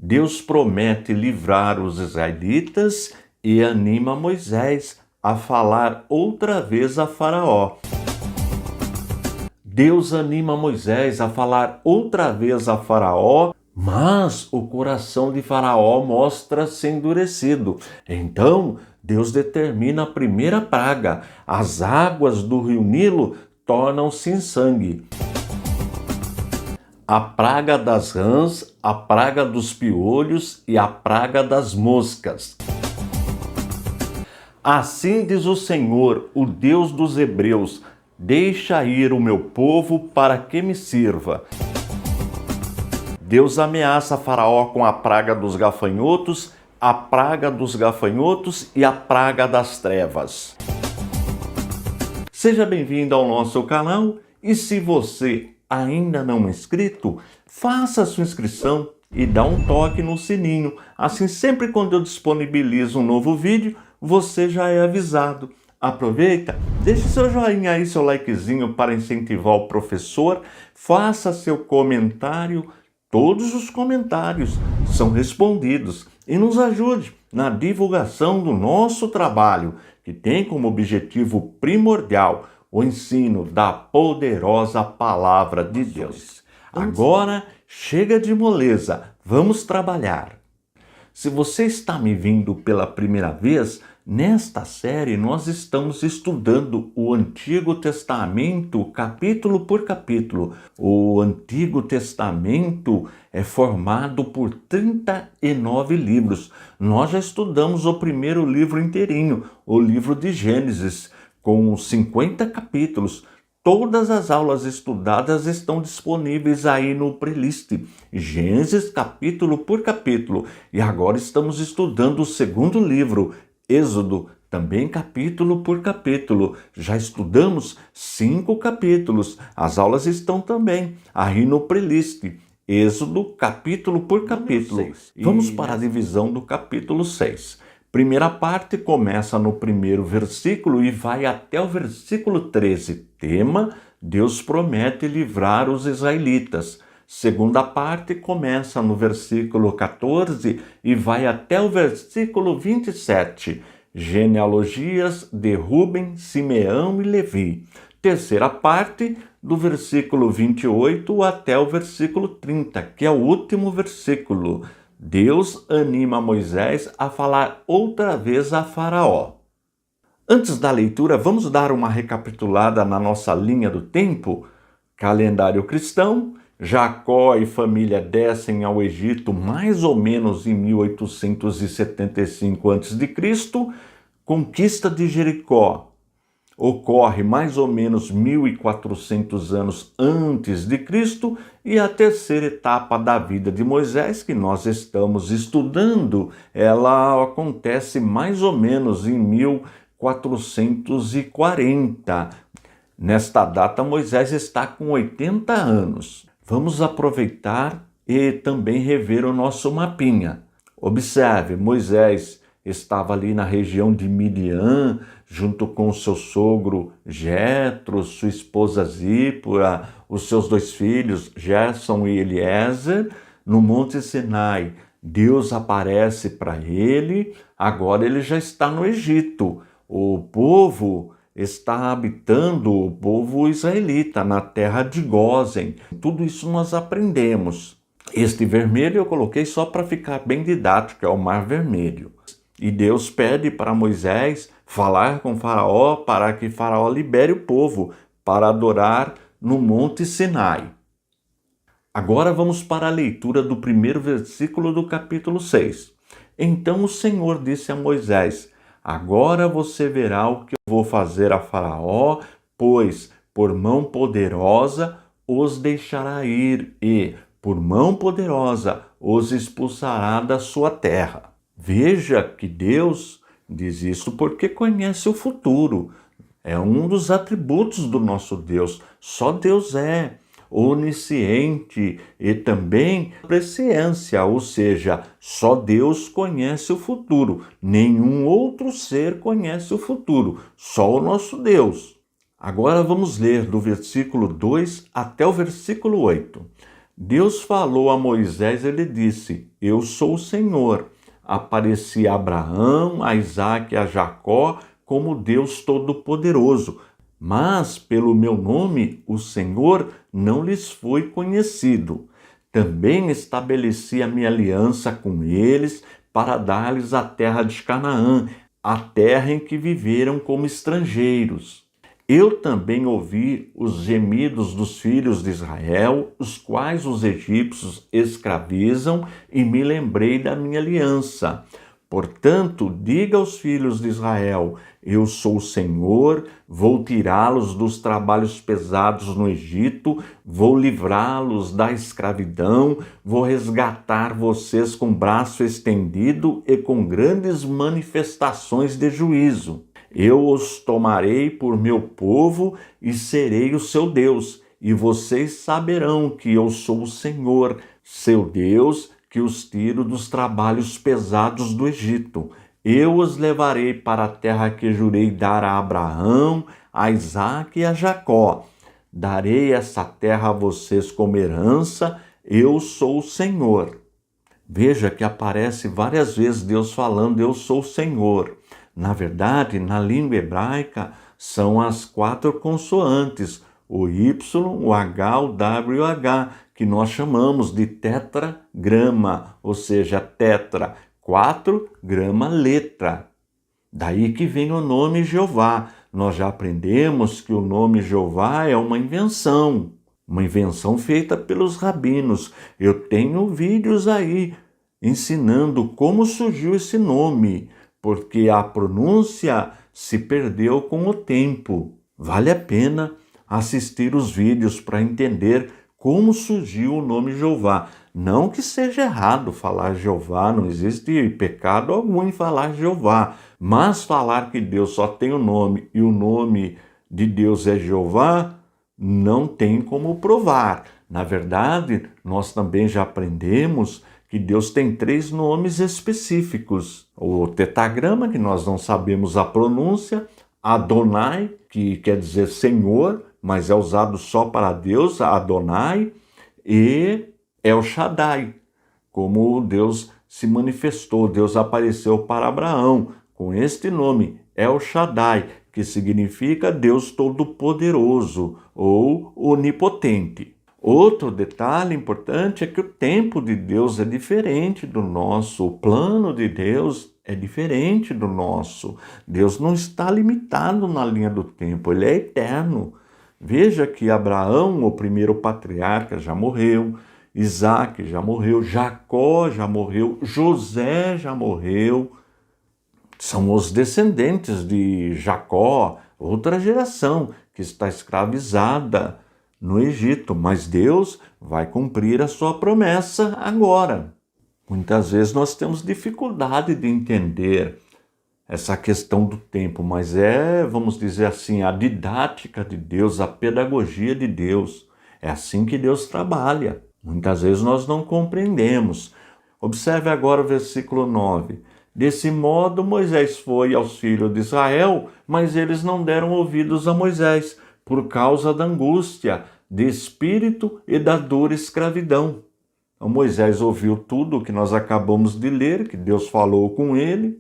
Deus promete livrar os israelitas e anima Moisés a falar outra vez a Faraó. Deus anima Moisés a falar outra vez a Faraó, mas o coração de Faraó mostra-se endurecido. Então, Deus determina a primeira praga. As águas do rio Nilo tornam-se em sangue. A praga das rãs, a praga dos piolhos e a praga das moscas. Assim diz o Senhor, o Deus dos hebreus: deixa ir o meu povo para que me sirva. Deus ameaça Faraó com a praga dos gafanhotos, a praga dos gafanhotos e a praga das trevas. Seja bem-vindo ao nosso canal e se você ainda não é inscrito, faça a sua inscrição e dá um toque no sininho. Assim, sempre quando eu disponibilizo um novo vídeo, você já é avisado. Aproveita, deixe seu joinha aí, seu likezinho para incentivar o professor, faça seu comentário. Todos os comentários são respondidos e nos ajude na divulgação do nosso trabalho, que tem como objetivo primordial o ensino da poderosa Palavra de Deus. Agora, chega de moleza, vamos trabalhar. Se você está me vendo pela primeira vez, nesta série nós estamos estudando o Antigo Testamento capítulo por capítulo. O Antigo Testamento é formado por 39 livros. Nós já estudamos o primeiro livro inteirinho, o livro de Gênesis, com 50 capítulos. Todas as aulas estudadas estão disponíveis aí no playlist Gênesis capítulo por capítulo. E agora estamos estudando o segundo livro, Êxodo, também capítulo por capítulo. Já estudamos 5 capítulos. As aulas estão também aí no playlist Êxodo capítulo por capítulo. Vamos para a divisão do capítulo 6. Primeira parte começa no primeiro versículo e vai até o versículo 13. Tema: Deus promete livrar os israelitas. Segunda parte começa no versículo 14 e vai até o versículo 27. Genealogias de Ruben, Simeão e Levi. Terceira parte, do versículo 28 até o versículo 30, que é o último versículo. Deus anima Moisés a falar outra vez a Faraó. Antes da leitura, vamos dar uma recapitulada na nossa linha do tempo? Calendário cristão: Jacó e família descem ao Egito mais ou menos em 1875 a.C. Conquista de Jericó ocorre mais ou menos 1400 anos antes de Cristo, e a terceira etapa da vida de Moisés, que nós estamos estudando, ela acontece mais ou menos em 1440. Nesta data, Moisés está com 80 anos. Vamos aproveitar e também rever o nosso mapinha. Observe, Moisés estava ali na região de Midian, junto com seu sogro Jetro, sua esposa Zípora, os seus 2 filhos, Gerson e Eliezer, no Monte Sinai. Deus aparece para ele, agora ele já está no Egito. O povo está habitando, o povo israelita, na terra de Gósen. Tudo isso nós aprendemos. Este vermelho eu coloquei só para ficar bem didático, é o Mar Vermelho. E Deus pede para Moisés falar com Faraó para que Faraó libere o povo para adorar no Monte Sinai. Agora vamos para a leitura do primeiro versículo do capítulo 6. Então o Senhor disse a Moisés: agora você verá o que eu vou fazer a Faraó, pois por mão poderosa os deixará ir e, por mão poderosa, os expulsará da sua terra. Veja que Deus diz isso porque conhece o futuro. É um dos atributos do nosso Deus. Só Deus é onisciente e também presciência, ou seja, só Deus conhece o futuro. Nenhum outro ser conhece o futuro, só o nosso Deus. Agora vamos ler do versículo 2 até o versículo 8. Deus falou a Moisés, ele disse: Eu sou o Senhor. Apareci a Abraão, a Isaque e a Jacó como Deus Todo-Poderoso. Mas pelo meu nome, o Senhor, não lhes foi conhecido. Também estabeleci a minha aliança com eles para dar-lhes a terra de Canaã, a terra em que viveram como estrangeiros. Eu também ouvi os gemidos dos filhos de Israel, os quais os egípcios escravizam, e me lembrei da minha aliança. Portanto, diga aos filhos de Israel: Eu sou o Senhor, vou tirá-los dos trabalhos pesados no Egito, vou livrá-los da escravidão, vou resgatar vocês com braço estendido e com grandes manifestações de juízo. Eu os tomarei por meu povo e serei o seu Deus, e vocês saberão que eu sou o Senhor, seu Deus, que os tiro dos trabalhos pesados do Egito. Eu os levarei para a terra que jurei dar a Abraão, a Isaque e a Jacó. Darei essa terra a vocês como herança, eu sou o Senhor. Veja que aparece várias vezes Deus falando: Eu sou o Senhor. Na verdade, na língua hebraica, são as 4 consoantes, o Y, o H, o W e o H, que nós chamamos de tetragrama, ou seja, tetra, 4, grama, letra. Daí que vem o nome Jeová. Nós já aprendemos que o nome Jeová é uma invenção feita pelos rabinos. Eu tenho vídeos aí ensinando como surgiu esse nome, porque a pronúncia se perdeu com o tempo. Vale a pena assistir os vídeos para entender como surgiu o nome Jeová. Não que seja errado falar Jeová, não existe pecado algum em falar Jeová, mas falar que Deus só tem um nome e o nome de Deus é Jeová, não tem como provar. Na verdade, nós também já aprendemos que Deus tem 3 nomes específicos. O tetragrama, que nós não sabemos a pronúncia, Adonai, que quer dizer Senhor, mas é usado só para Deus, Adonai, e El Shaddai, como Deus se manifestou, Deus apareceu para Abraão, com este nome, El Shaddai, que significa Deus Todo-Poderoso ou Onipotente. Outro detalhe importante é que o tempo de Deus é diferente do nosso, o plano de Deus é diferente do nosso. Deus não está limitado na linha do tempo, ele é eterno. Veja que Abraão, o primeiro patriarca, já morreu, Isaque já morreu, Jacó já morreu, José já morreu. São os descendentes de Jacó, outra geração que está escravizada no Egito, mas Deus vai cumprir a sua promessa agora. Muitas vezes nós temos dificuldade de entender essa questão do tempo, mas vamos dizer assim, a didática de Deus, a pedagogia de Deus. É assim que Deus trabalha. Muitas vezes nós não compreendemos. Observe agora o versículo 9. Desse modo, Moisés foi aos filhos de Israel, mas eles não deram ouvidos a Moisés, por causa da angústia, de espírito e da dor escravidão. Então, Moisés ouviu tudo o que nós acabamos de ler, que Deus falou com ele.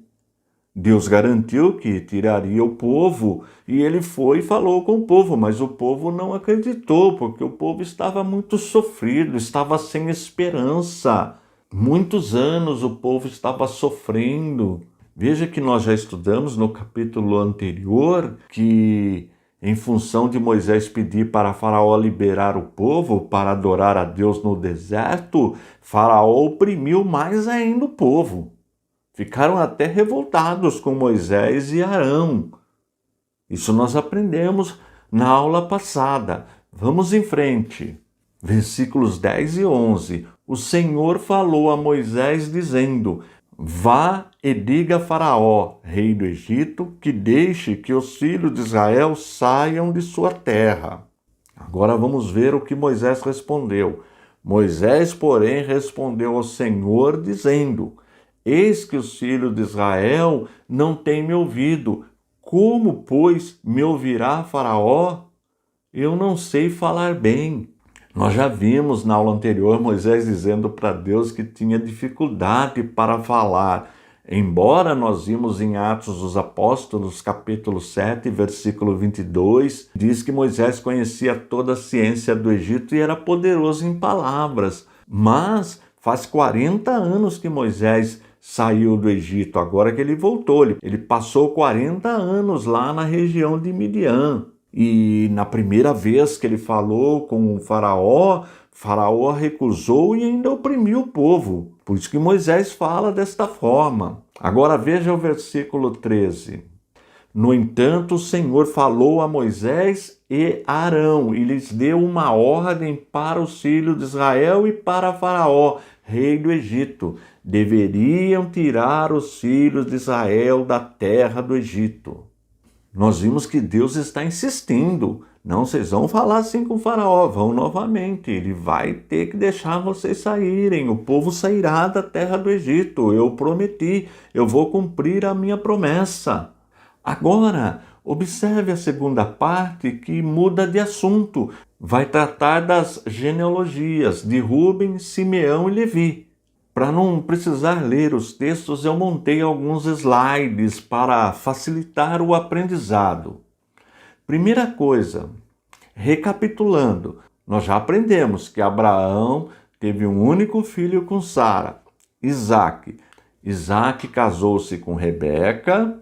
Deus garantiu que tiraria o povo, e ele foi e falou com o povo, mas o povo não acreditou, porque o povo estava muito sofrido, estava sem esperança. Muitos anos o povo estava sofrendo. Veja que nós já estudamos no capítulo anterior que, em função de Moisés pedir para Faraó liberar o povo para adorar a Deus no deserto, Faraó oprimiu mais ainda o povo. Ficaram até revoltados com Moisés e Arão. Isso nós aprendemos na aula passada. Vamos em frente. Versículos 10 e 11. O Senhor falou a Moisés dizendo: Vá e diga a Faraó, rei do Egito, que deixe que os filhos de Israel saiam de sua terra. Agora vamos ver o que Moisés respondeu. Moisés, porém, respondeu ao Senhor dizendo: Eis que os filhos de Israel não têm me ouvido. Como, pois, me ouvirá Faraó? Eu não sei falar bem. Nós já vimos na aula anterior Moisés dizendo para Deus que tinha dificuldade para falar. Embora nós vimos em Atos dos Apóstolos, capítulo 7, versículo 22, diz que Moisés conhecia toda a ciência do Egito e era poderoso em palavras. Mas faz 40 anos que Moisés saiu do Egito, agora que ele voltou. Ele passou 40 anos lá na região de Midian. E na primeira vez que ele falou com o Faraó recusou e ainda oprimiu o povo. Por isso que Moisés fala desta forma. Agora veja o versículo 13. No entanto, o Senhor falou a Moisés e Arão e lhes deu uma ordem para os filhos de Israel e para Faraó, rei do Egito. Deveriam tirar os filhos de Israel da terra do Egito. Nós vimos que Deus está insistindo. Não, vocês vão falar assim com o Faraó, vão novamente. Ele vai ter que deixar vocês saírem. O povo sairá da terra do Egito. Eu prometi, eu vou cumprir a minha promessa. Agora, observe a segunda parte que muda de assunto. Vai tratar das genealogias de Rúben, Simeão e Levi. Para não precisar ler os textos, eu montei alguns slides para facilitar o aprendizado. Primeira coisa, recapitulando, nós já aprendemos que Abraão teve um único filho com Sara, Isaque. Isaque casou-se com Rebeca.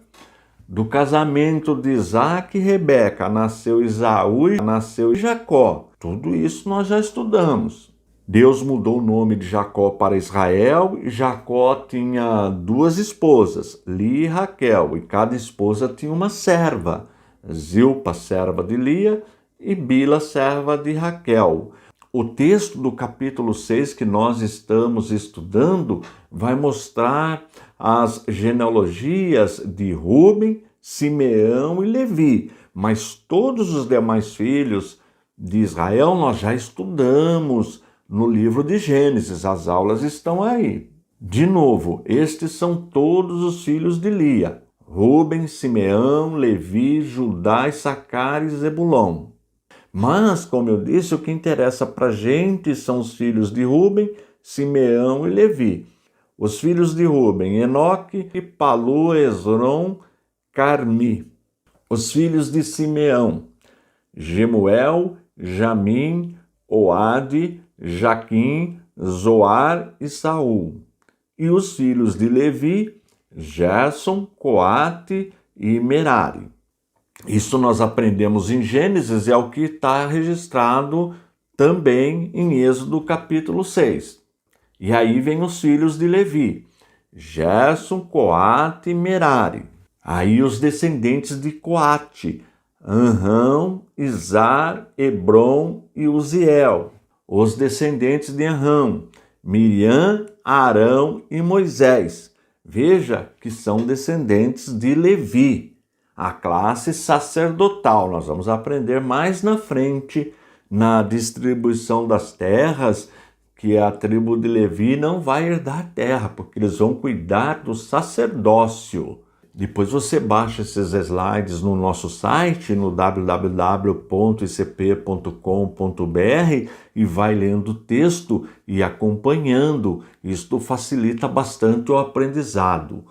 Do casamento de Isaque e Rebeca nasceu Esaú e nasceu Jacó. Tudo isso nós já estudamos. Deus mudou o nome de Jacó para Israel e Jacó tinha duas esposas, Lia e Raquel, e cada esposa tinha uma serva, Zilpa, serva de Lia, e Bila, serva de Raquel. O texto do capítulo 6 que nós estamos estudando vai mostrar as genealogias de Rúben, Simeão e Levi, mas todos os demais filhos de Israel nós já estudamos no livro de Gênesis, as aulas estão aí. De novo, estes são todos os filhos de Lia: Rúben, Simeão, Levi, Judá, Issacar e Zebulon. Mas, como eu disse, o que interessa para a gente são os filhos de Rúben, Simeão e Levi. Os filhos de Rúben: Enoque, Palu, Esrom, Carmi. Os filhos de Simeão: Gemuel, Jamim, Oade, Jaquim, Zoar e Saul. E os filhos de Levi: Gerson, Coate e Merari. Isso nós aprendemos em Gênesis, é o que está registrado também em Êxodo capítulo 6. E aí vem os filhos de Levi: Gerson, Coate e Merari. Aí os descendentes de Coate: Anrão, Izar, Hebron e Uziel. Os descendentes de Anrão: Miriam, Arão e Moisés. Veja que são descendentes de Levi, a classe sacerdotal. Nós vamos aprender mais na frente, na distribuição das terras, que a tribo de Levi não vai herdar terra, porque eles vão cuidar do sacerdócio. Depois você baixa esses slides no nosso site, no www.icp.com.br, e vai lendo o texto e acompanhando. Isto facilita bastante o aprendizado.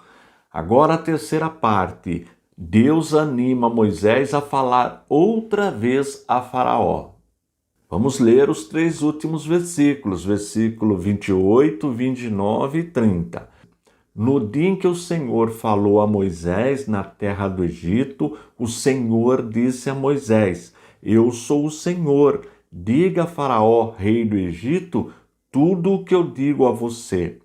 Agora a terceira parte. Deus anima Moisés a falar outra vez a Faraó. Vamos ler os 3 últimos versículos, versículo 28, 29 e 30. No dia em que o Senhor falou a Moisés na terra do Egito, o Senhor disse a Moisés: Eu sou o Senhor, diga a Faraó, rei do Egito, tudo o que eu digo a você.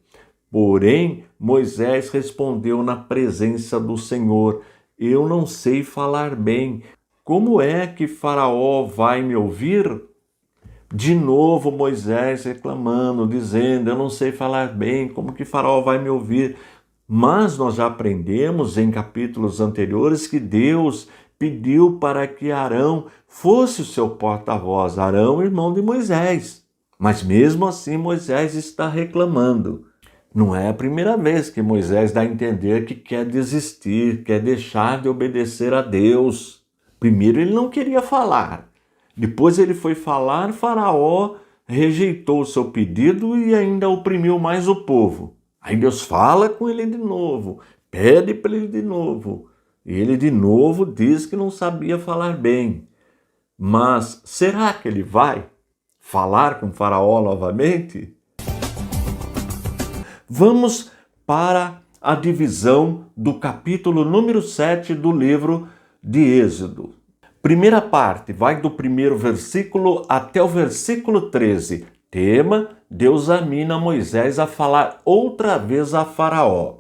Porém, Moisés respondeu na presença do Senhor: Eu não sei falar bem. Como é que Faraó vai me ouvir? De novo Moisés reclamando, dizendo: eu não sei falar bem, como que Faraó vai me ouvir? Mas nós já aprendemos em capítulos anteriores que Deus pediu para que Arão fosse o seu porta-voz, Arão, irmão de Moisés. Mas mesmo assim Moisés está reclamando. Não é a primeira vez que Moisés dá a entender que quer desistir, quer deixar de obedecer a Deus. Primeiro ele não queria falar. Depois ele foi falar, Faraó rejeitou o seu pedido e ainda oprimiu mais o povo. Aí Deus fala com ele de novo, pede para ele de novo. E ele de novo diz que não sabia falar bem. Mas será que ele vai falar com Faraó novamente? Vamos para a divisão do capítulo número 7 do livro de Êxodo. Primeira parte, vai do primeiro versículo até o versículo 13. Tema: Deus anima Moisés a falar outra vez a Faraó.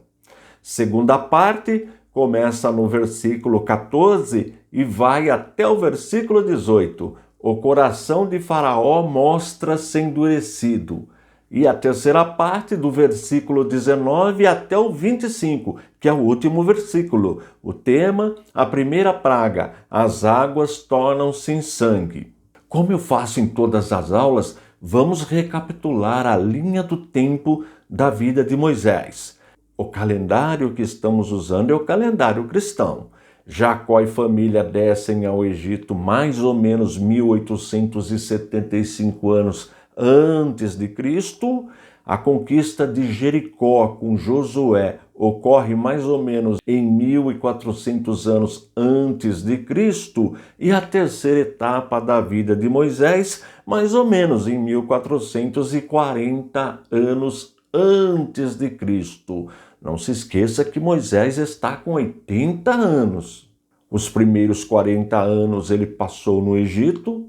Segunda parte, começa no versículo 14 e vai até o versículo 18. O coração de Faraó mostra-se endurecido. E a terceira parte, do versículo 19 até o 25, que é o último versículo. O tema: a primeira praga, as águas tornam-se em sangue. Como eu faço em todas as aulas, vamos recapitular a linha do tempo da vida de Moisés. O calendário que estamos usando é o calendário cristão. Jacó e família descem ao Egito mais ou menos 1875 anos antes de Cristo. A conquista de Jericó com Josué ocorre mais ou menos em 1400 anos antes de Cristo, e a terceira etapa da vida de Moisés mais ou menos em 1440 anos antes de Cristo. Não se esqueça que Moisés está com 80 anos. Os primeiros 40 anos ele passou no Egito,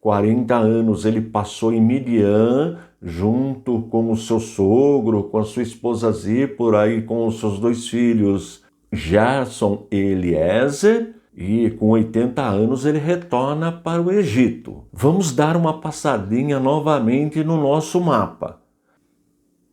40 anos ele passou em Midian, junto com o seu sogro, com a sua esposa Zípora e com os seus dois filhos, Gerson e Eliezer, e com 80 anos ele retorna para o Egito. Vamos dar uma passadinha novamente no nosso mapa.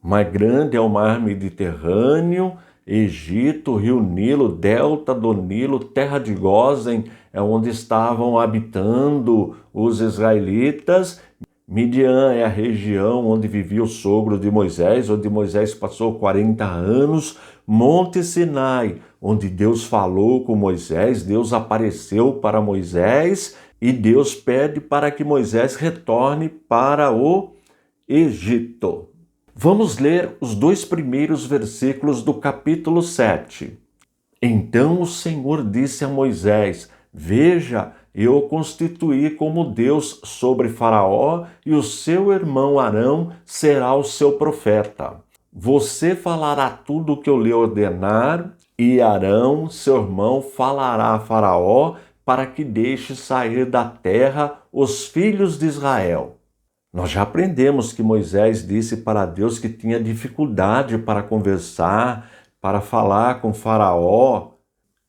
Mais grande é o mar Mediterrâneo, Egito, Rio Nilo, Delta do Nilo, terra de Gósen, é onde estavam habitando os israelitas. Midian é a região onde vivia o sogro de Moisés, onde Moisés passou 40 anos. Monte Sinai, onde Deus falou com Moisés, Deus apareceu para Moisés e Deus pede para que Moisés retorne para o Egito. Vamos ler os 2 primeiros versículos do capítulo 7. Então o Senhor disse a Moisés: Veja, eu o constituí como Deus sobre Faraó, e o seu irmão Arão será o seu profeta. Você falará tudo o que eu lhe ordenar, e Arão, seu irmão, falará a Faraó, para que deixe sair da terra os filhos de Israel. Nós já aprendemos que Moisés disse para Deus que tinha dificuldade para conversar, para falar com Faraó.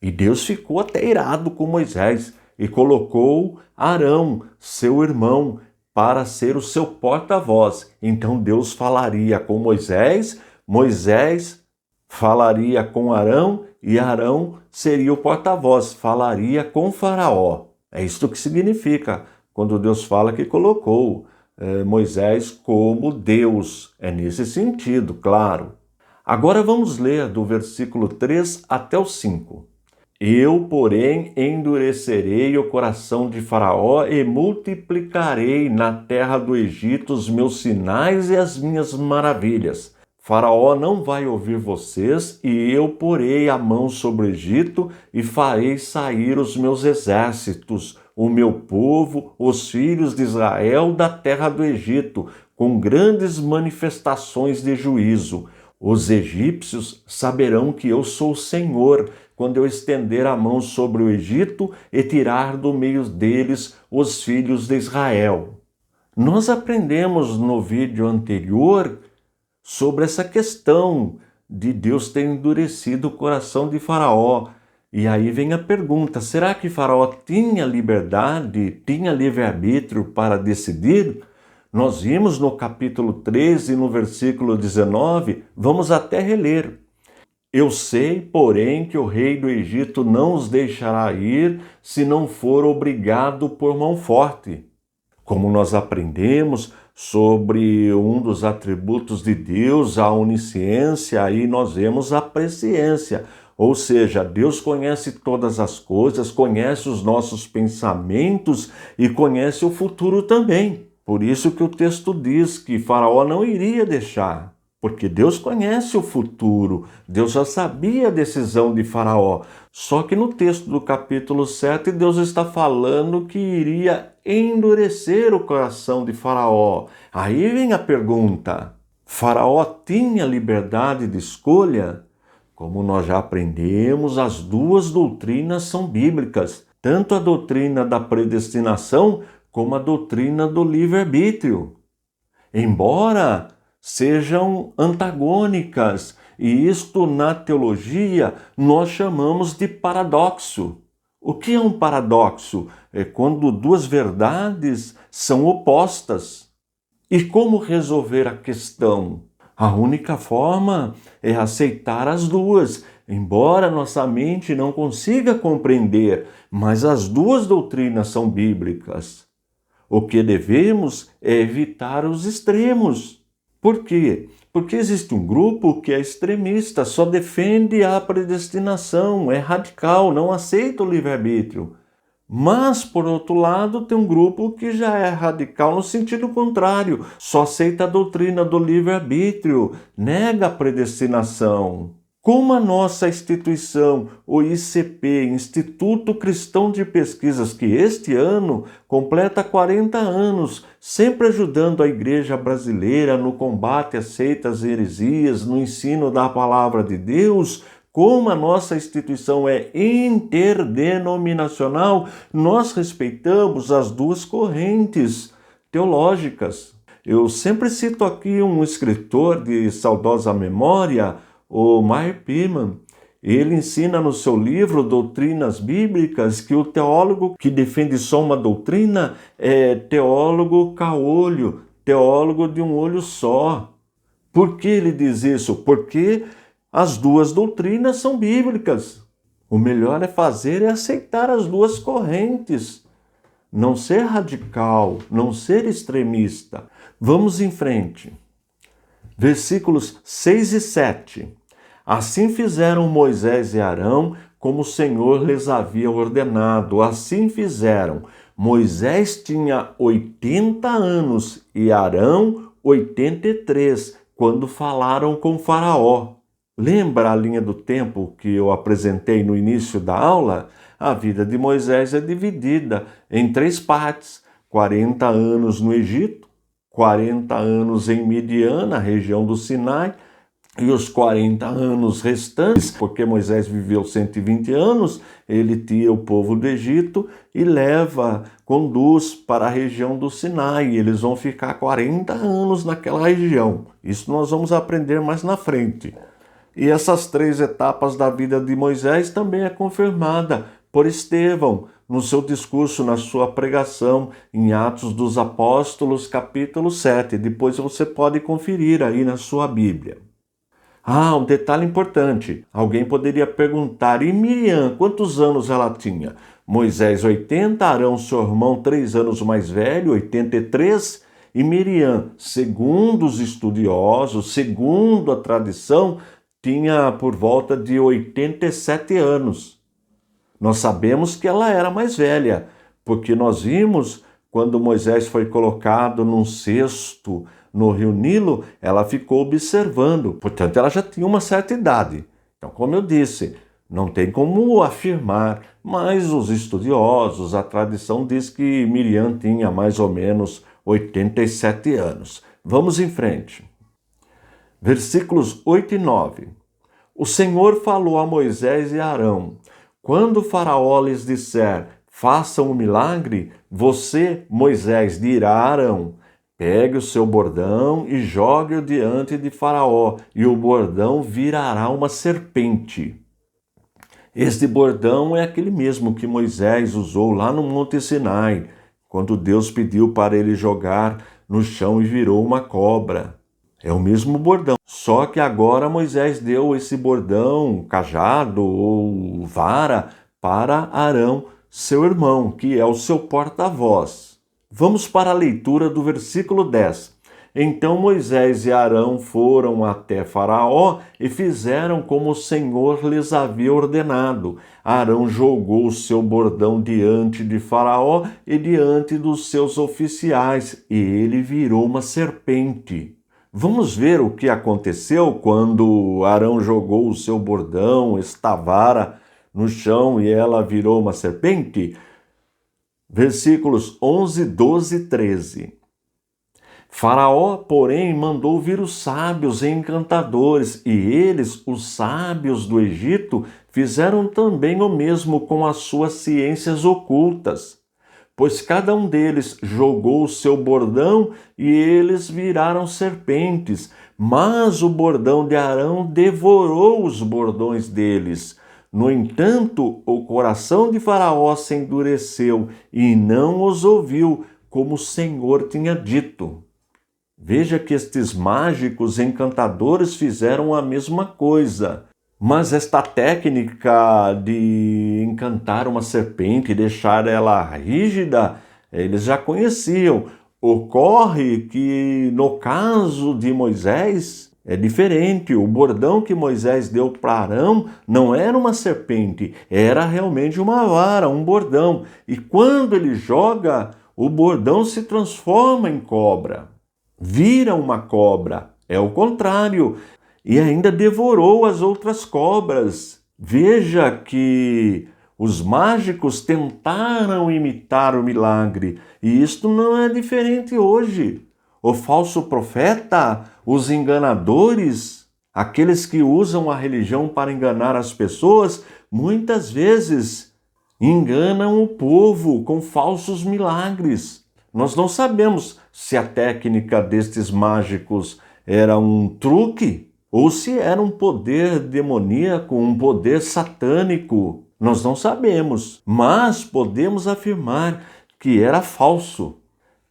E Deus ficou até irado com Moisés e colocou Arão, seu irmão, para ser o seu porta-voz. Então Deus falaria com Moisés, Moisés falaria com Arão e Arão seria o porta-voz, falaria com Faraó. É isso que significa quando Deus fala que colocou Moisés como Deus. É nesse sentido, claro. Agora vamos ler do versículo 3 até o 5. Eu, porém, endurecerei o coração de Faraó e multiplicarei na terra do Egito os meus sinais e as minhas maravilhas. Faraó não vai ouvir vocês, e eu porei a mão sobre o Egito e farei sair os meus exércitos, o meu povo, os filhos de Israel da terra do Egito, com grandes manifestações de juízo. Os egípcios saberão que eu sou o Senhor, quando eu estender a mão sobre o Egito e tirar do meio deles os filhos de Israel. Nós aprendemos no vídeo anterior sobre essa questão de Deus ter endurecido o coração de Faraó. E aí vem a pergunta: será que Faraó tinha liberdade, tinha livre-arbítrio para decidir? Nós vimos no capítulo 13, no versículo 19, vamos até reler. Eu sei, porém, que o rei do Egito não os deixará ir se não for obrigado por mão forte. Como nós aprendemos sobre um dos atributos de Deus, a onisciência, aí nós vemos a presciência. Ou seja, Deus conhece todas as coisas, conhece os nossos pensamentos e conhece o futuro também. Por isso que o texto diz que Faraó não iria deixar, porque Deus conhece o futuro, Deus já sabia a decisão de Faraó. Só que no texto do capítulo 7, Deus está falando que iria endurecer o coração de Faraó. Aí vem a pergunta: Faraó tinha liberdade de escolha? Como nós já aprendemos, as duas doutrinas são bíblicas, tanto a doutrina da predestinação como a doutrina do livre-arbítrio. Embora sejam antagônicas, e isto na teologia nós chamamos de paradoxo. O que é um paradoxo? É quando duas verdades são opostas. E como resolver a questão? A única forma é aceitar as duas, embora nossa mente não consiga compreender, mas as duas doutrinas são bíblicas. O que devemos é evitar os extremos. Por quê? Porque existe um grupo que é extremista, só defende a predestinação, é radical, não aceita o livre-arbítrio. Mas, por outro lado, tem um grupo que já é radical no sentido contrário, só aceita a doutrina do livre-arbítrio, nega a predestinação. Como a nossa instituição, o ICP, Instituto Cristão de Pesquisas, que este ano completa 40 anos, sempre ajudando a igreja brasileira no combate às seitas e heresias, no ensino da palavra de Deus, como a nossa instituição é interdenominacional, nós respeitamos as duas correntes teológicas. Eu sempre cito aqui um escritor de saudosa memória, o Meyer Pittman. Ele ensina no seu livro Doutrinas Bíblicas que o teólogo que defende só uma doutrina é teólogo caolho, teólogo de um olho só. Por que ele diz isso? Porque as duas doutrinas são bíblicas. O melhor é fazer é aceitar as duas correntes. Não ser radical, não ser extremista. Vamos em frente. Versículos 6 e 7. Assim fizeram Moisés e Arão, como o Senhor lhes havia ordenado. Assim fizeram. Moisés tinha 80 anos e Arão 83, quando falaram com Faraó. Lembra a linha do tempo que eu apresentei no início da aula? A vida de Moisés é dividida em 3 partes: 40 anos no Egito, 40 anos em Midian, na região do Sinai, e os 40 anos restantes, porque Moisés viveu 120 anos, ele tira o povo do Egito e conduz para a região do Sinai. Eles vão ficar 40 anos naquela região. Isso nós vamos aprender mais na frente. E essas 3 etapas da vida de Moisés também é confirmada por Estevão, no seu discurso, na sua pregação, em Atos dos Apóstolos, capítulo 7. Depois você pode conferir aí na sua Bíblia. Um detalhe importante. Alguém poderia perguntar, e Miriam, quantos anos ela tinha? Moisés, 80, Arão, seu irmão, 3 anos mais velho, 83, e Miriam, segundo os estudiosos, segundo a tradição, tinha por volta de 87 anos. Nós sabemos que ela era mais velha, porque nós vimos quando Moisés foi colocado num cesto no rio Nilo, ela ficou observando. Portanto, ela já tinha uma certa idade. Então, como eu disse, não tem como afirmar, mas os estudiosos, a tradição diz que Miriam tinha mais ou menos 87 anos. Vamos em frente. Versículos 8 e 9. O Senhor falou a Moisés e Arão: quando Faraó lhes disser, façam um milagre, você, Moisés, dirá a Arão: pegue o seu bordão e jogue-o diante de Faraó, e o bordão virará uma serpente. Este bordão é aquele mesmo que Moisés usou lá no Monte Sinai, quando Deus pediu para ele jogar no chão e virou uma cobra. É o mesmo bordão, só que agora Moisés deu esse bordão, cajado ou vara, para Arão, seu irmão, que é o seu porta-voz. Vamos para a leitura do versículo 10. Então Moisés e Arão foram até Faraó e fizeram como o Senhor lhes havia ordenado. Arão jogou o seu bordão diante de Faraó e diante dos seus oficiais, e ele virou uma serpente. Vamos ver o que aconteceu quando Arão jogou o seu bordão, esta vara, no chão e ela virou uma serpente? Versículos 11, 12 e 13. Faraó, porém, mandou vir os sábios e encantadores, e eles, os sábios do Egito, fizeram também o mesmo com as suas ciências ocultas. Pois cada um deles jogou o seu bordão e eles viraram serpentes, mas o bordão de Arão devorou os bordões deles. No entanto, o coração de Faraó se endureceu e não os ouviu, como o Senhor tinha dito. Veja que estes mágicos encantadores fizeram a mesma coisa. Mas esta técnica de encantar uma serpente e deixar ela rígida, eles já conheciam. Ocorre que no caso de Moisés é diferente. O bordão que Moisés deu para Arão não era uma serpente, era realmente uma vara, um bordão. E quando ele joga, o bordão se transforma em cobra. Vira uma cobra, é o contrário, e ainda devorou as outras cobras. Veja que os mágicos tentaram imitar o milagre, e isto não é diferente hoje. O falso profeta, os enganadores, aqueles que usam a religião para enganar as pessoas, muitas vezes enganam o povo com falsos milagres. Nós não sabemos se a técnica destes mágicos era um truque ou se era um poder demoníaco, um poder satânico. Nós não sabemos, mas podemos afirmar que era falso.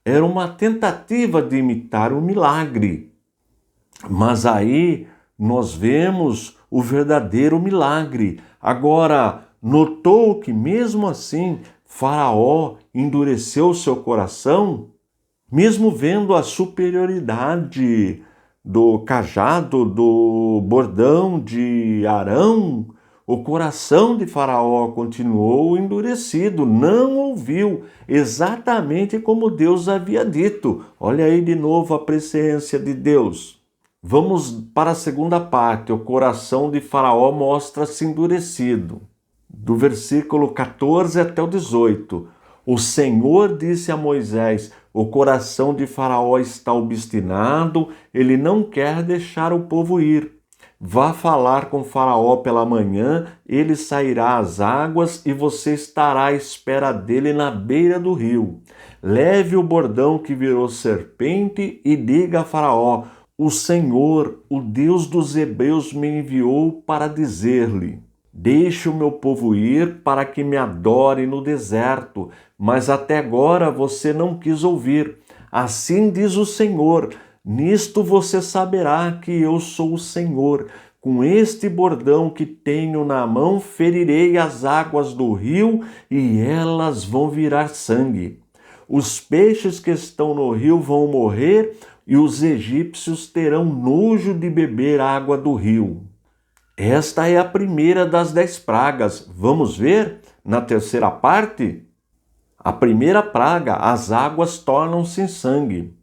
Era uma tentativa de imitar o milagre. Mas aí nós vemos o verdadeiro milagre. Agora, notou que mesmo assim Faraó endureceu seu coração? Mesmo vendo a superioridade do cajado, do bordão de Arão, o coração de Faraó continuou endurecido, não ouviu exatamente como Deus havia dito. Olha aí de novo a presciência de Deus. Vamos para a segunda parte. O coração de Faraó mostra-se endurecido. Do versículo 14 até o 18. O Senhor disse a Moisés: o coração de Faraó está obstinado, ele não quer deixar o povo ir. Vá falar com Faraó pela manhã, ele sairá às águas e você estará à espera dele na beira do rio. Leve o bordão que virou serpente e diga a Faraó: o Senhor, o Deus dos hebreus, me enviou para dizer-lhe: deixe o meu povo ir para que me adore no deserto, mas até agora você não quis ouvir. Assim diz o Senhor: nisto você saberá que eu sou o Senhor. Com este bordão que tenho na mão, ferirei as águas do rio e elas vão virar sangue. Os peixes que estão no rio vão morrer e os egípcios terão nojo de beber água do rio. Esta é a primeira das 10 pragas. Vamos ver na terceira parte? A primeira praga, as águas tornam-se em sangue.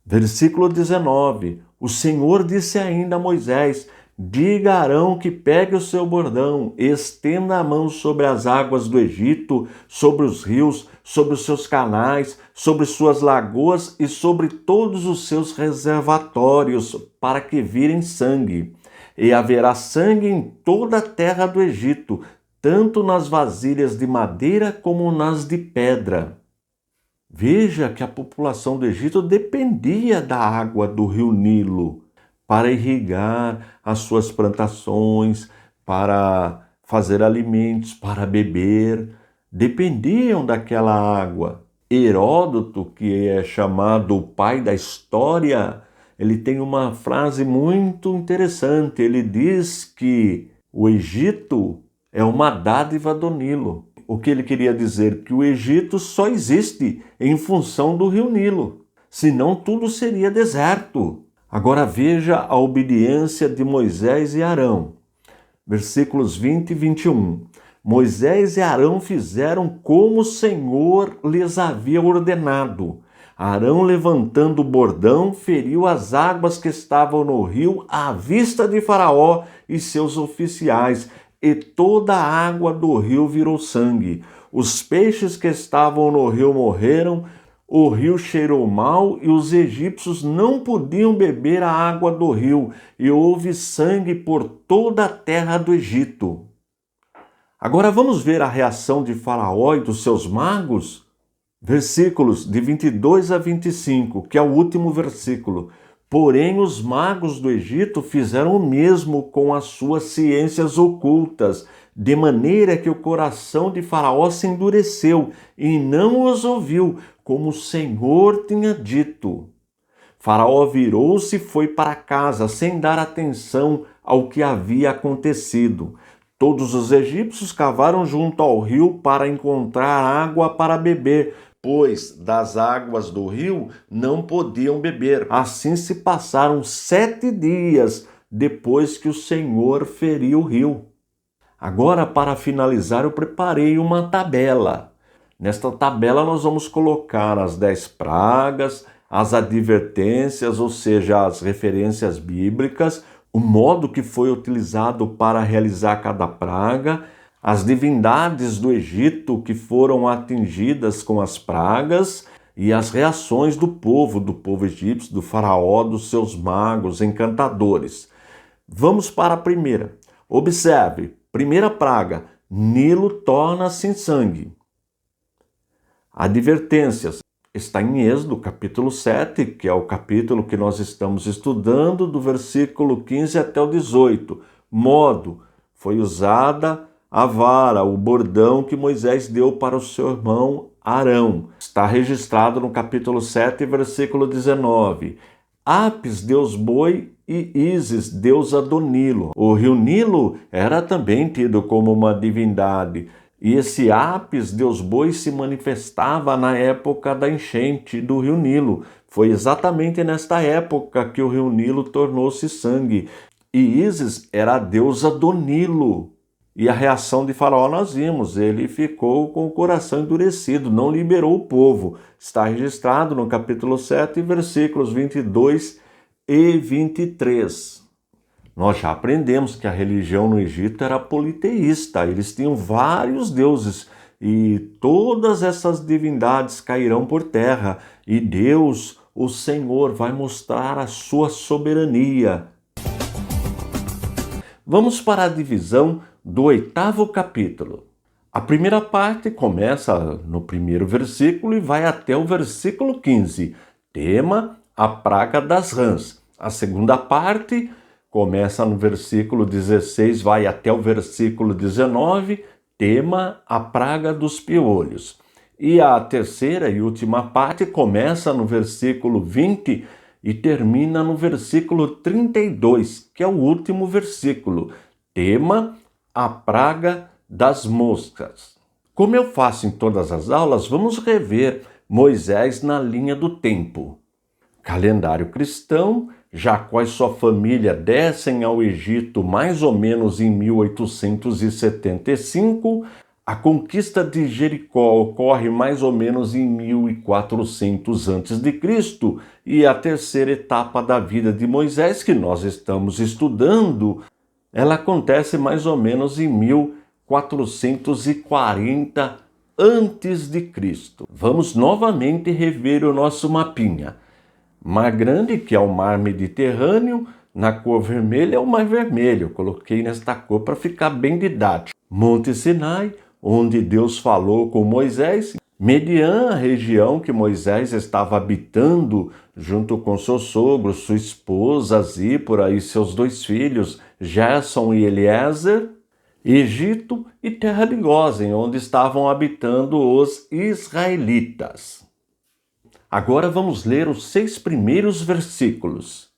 Versículo 19. O Senhor disse ainda a Moisés: diga a Arão que pegue o seu bordão, estenda a mão sobre as águas do Egito, sobre os rios, sobre os seus canais, sobre suas lagoas e sobre todos os seus reservatórios, para que virem sangue. E haverá sangue em toda a terra do Egito, tanto nas vasilhas de madeira como nas de pedra. Veja que a população do Egito dependia da água do rio Nilo para irrigar as suas plantações, para fazer alimentos, para beber. Dependiam daquela água. Heródoto, que é chamado o pai da história, ele tem uma frase muito interessante. Ele diz que o Egito é uma dádiva do Nilo. O que ele queria dizer? Que o Egito só existe em função do rio Nilo. senão tudo seria deserto. Agora veja a obediência de Moisés e Arão. Versículos 20 e 21. Moisés e Arão fizeram como o Senhor lhes havia ordenado. Arão, levantando o bordão, feriu as águas que estavam no rio à vista de Faraó e seus oficiais, e toda a água do rio virou sangue. Os peixes que estavam no rio morreram, o rio cheirou mal e os egípcios não podiam beber a água do rio, e houve sangue por toda a terra do Egito. Agora vamos ver a reação de Faraó e dos seus magos? Versículos de 22 a 25, que é o último versículo. Porém, os magos do Egito fizeram o mesmo com as suas ciências ocultas, de maneira que o coração de Faraó se endureceu e não os ouviu, como o Senhor tinha dito. Faraó virou-se e foi para casa, sem dar atenção ao que havia acontecido. Todos os egípcios cavaram junto ao rio para encontrar água para beber, pois das águas do rio não podiam beber. Assim se passaram 7 dias depois que o Senhor feriu o rio. Agora, para finalizar, eu preparei uma tabela. Nesta tabela nós vamos colocar as 10 pragas, as advertências, ou seja, as referências bíblicas, o modo que foi utilizado para realizar cada praga, as divindades do Egito que foram atingidas com as pragas e as reações do povo egípcio, do faraó, dos seus magos, encantadores. Vamos para a primeira. Observe, primeira praga, Nilo torna-se em sangue. Advertências. Está em Êxodo, capítulo 7, que é o capítulo que nós estamos estudando, do versículo 15 até o 18. Modo, foi usada a vara, o bordão que Moisés deu para o seu irmão Arão. Está registrado no capítulo 7, versículo 19. Apis, deus boi, e Ísis, deusa do Nilo. O rio Nilo era também tido como uma divindade. E esse Apis, deus boi, se manifestava na época da enchente do rio Nilo. Foi exatamente nesta época que o rio Nilo tornou-se sangue. E Ísis era a deusa do Nilo. E a reação de Faraó nós vimos, ele ficou com o coração endurecido, não liberou o povo. Está registrado no capítulo 7, versículos 22 e 23. Nós já aprendemos que a religião no Egito era politeísta, eles tinham vários deuses e todas essas divindades cairão por terra e Deus, o Senhor, vai mostrar a sua soberania. Vamos para a divisão do 8º capítulo. A primeira parte começa no primeiro versículo e vai até o versículo 15. Tema: a praga das rãs. A segunda parte começa no versículo 16, vai até o versículo 19. Tema: a praga dos piolhos. E a terceira e última parte começa no versículo 20 e termina no versículo 32, que é o último versículo. Tema: a praga das moscas. Como eu faço em todas as aulas, vamos rever Moisés na linha do tempo. Calendário cristão, Jacó e sua família descem ao Egito mais ou menos em 1875. A conquista de Jericó ocorre mais ou menos em 1400 a.C. e a terceira etapa da vida de Moisés, que nós estamos estudando, ela acontece mais ou menos em 1440 a.C. Vamos novamente rever o nosso mapinha. Mar Grande, que é o mar Mediterrâneo, na cor vermelha é o Mar Vermelho. Coloquei nesta cor para ficar bem didático. Monte Sinai, onde Deus falou com Moisés. Midian, a região que Moisés estava habitando junto com seu sogro, sua esposa Zípora e seus 2 filhos, Gerson e Eliezer. Egito e terra de Gósen, onde estavam habitando os israelitas. Agora vamos ler os 6 primeiros versículos.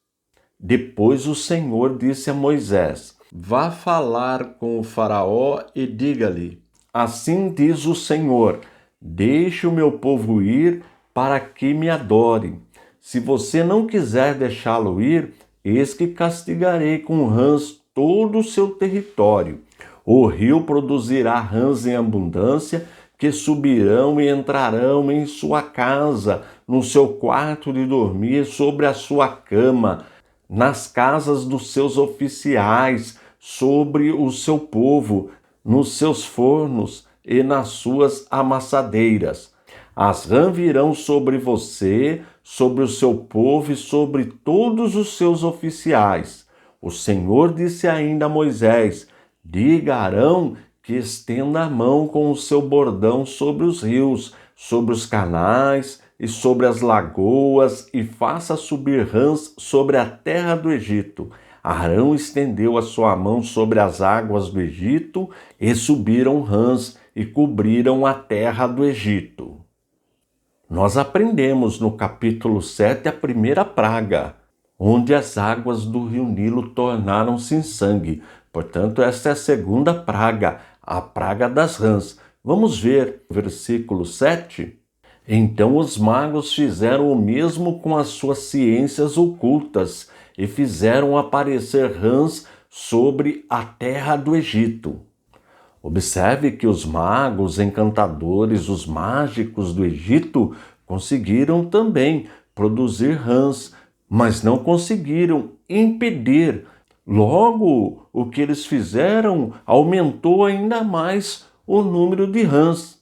Depois o Senhor disse a Moisés: vá falar com o faraó e diga-lhe: assim diz o Senhor, deixe o meu povo ir para que me adore. Se você não quiser deixá-lo ir, eis que castigarei com rãs todo o seu território. O rio produzirá rãs em abundância, que subirão e entrarão em sua casa, no seu quarto de dormir, sobre a sua cama, nas casas dos seus oficiais, sobre o seu povo, nos seus fornos e nas suas amassadeiras. As rãs virão sobre você, sobre o seu povo e sobre todos os seus oficiais. O Senhor disse ainda a Moisés: diga a Arão que estenda a mão com o seu bordão sobre os rios, sobre os canais e sobre as lagoas, e faça subir rãs sobre a terra do Egito. Arão estendeu a sua mão sobre as águas do Egito, e subiram rãs e cobriram a terra do Egito. Nós aprendemos no capítulo 7 a primeira praga, onde as águas do rio Nilo tornaram-se em sangue. Portanto, esta é a segunda praga, a praga das rãs. Vamos ver, versículo 7. Então os magos fizeram o mesmo com as suas ciências ocultas e fizeram aparecer rãs sobre a terra do Egito. Observe que os magos, encantadores, os mágicos do Egito conseguiram também produzir rãs, mas não conseguiram impedir. Logo, o que eles fizeram aumentou ainda mais o número de rãs.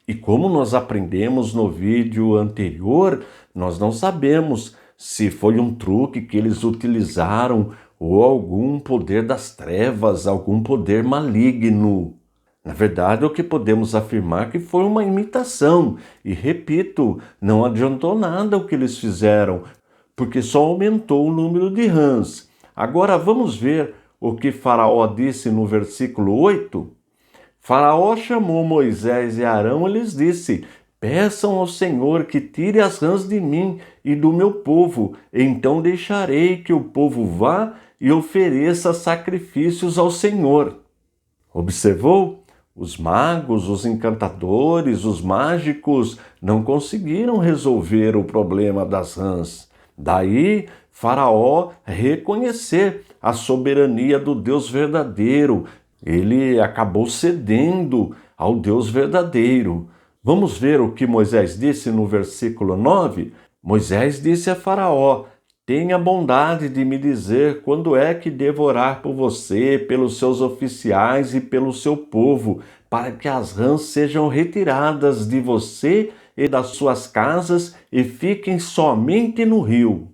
E como nós aprendemos no vídeo anterior, nós não sabemos se foi um truque que eles utilizaram ou algum poder das trevas, algum poder maligno. Na verdade, o que podemos afirmar é que foi uma imitação. E repito, não adiantou nada o que eles fizeram, porque só aumentou o número de rãs. Agora vamos ver o que Faraó disse no versículo 8. Faraó chamou Moisés e Arão e lhes disse: peçam ao Senhor que tire as rãs de mim e do meu povo, então deixarei que o povo vá e ofereça sacrifícios ao Senhor. Observou? Os magos, os encantadores, os mágicos não conseguiram resolver o problema das rãs. Daí, Faraó reconhecer a soberania do Deus verdadeiro. Ele acabou cedendo ao Deus verdadeiro. Vamos ver o que Moisés disse no versículo 9? Moisés disse a Faraó: tenha bondade de me dizer quando é que devo orar por você, pelos seus oficiais e pelo seu povo, para que as rãs sejam retiradas de você e das suas casas e fiquem somente no rio.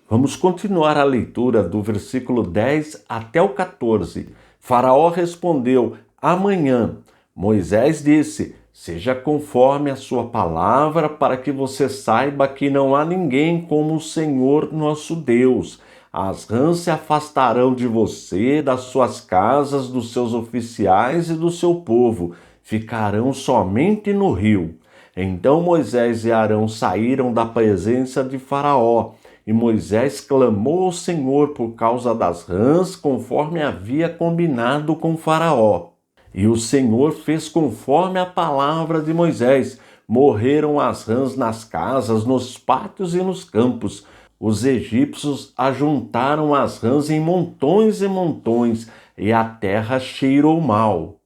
Vamos continuar a leitura do versículo 10 até o 14. Faraó respondeu: amanhã. Moisés disse: seja conforme a sua palavra, para que você saiba que não há ninguém como o Senhor nosso Deus. As rãs se afastarão de você, das suas casas, dos seus oficiais e do seu povo. Ficarão somente no rio. Então Moisés e Arão saíram da presença de Faraó. E Moisés clamou ao Senhor por causa das rãs, conforme havia combinado com Faraó. E o Senhor fez conforme a palavra de Moisés. Morreram as rãs nas casas, nos pátios e nos campos. Os egípcios ajuntaram as rãs em montões e montões, e a terra cheirou mal.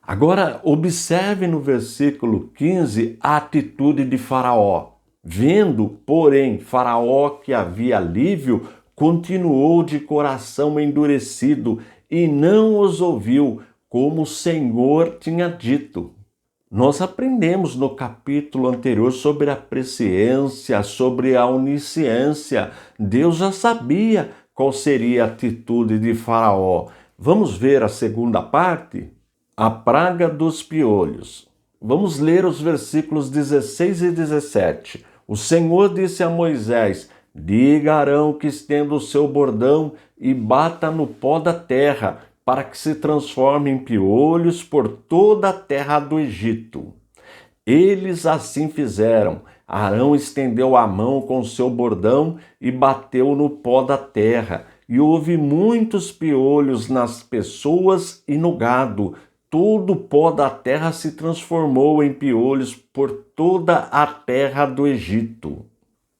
Agora, observe no versículo 15 a atitude de Faraó. Vendo, porém, Faraó que havia alívio, continuou de coração endurecido e não os ouviu, como o Senhor tinha dito. Nós aprendemos no capítulo anterior sobre a presciência, sobre a onisciência. Deus já sabia qual seria a atitude de Faraó. Vamos ver a segunda parte? A praga dos piolhos. Vamos ler os versículos 16 e 17. O Senhor disse a Moisés: diga a Arão que estenda o seu bordão e bata no pó da terra, para que se transforme em piolhos por toda a terra do Egito. Eles assim fizeram. Arão estendeu a mão com seu bordão e bateu no pó da terra, e houve muitos piolhos nas pessoas e no gado. Todo o pó da terra se transformou em piolhos por toda a terra do Egito.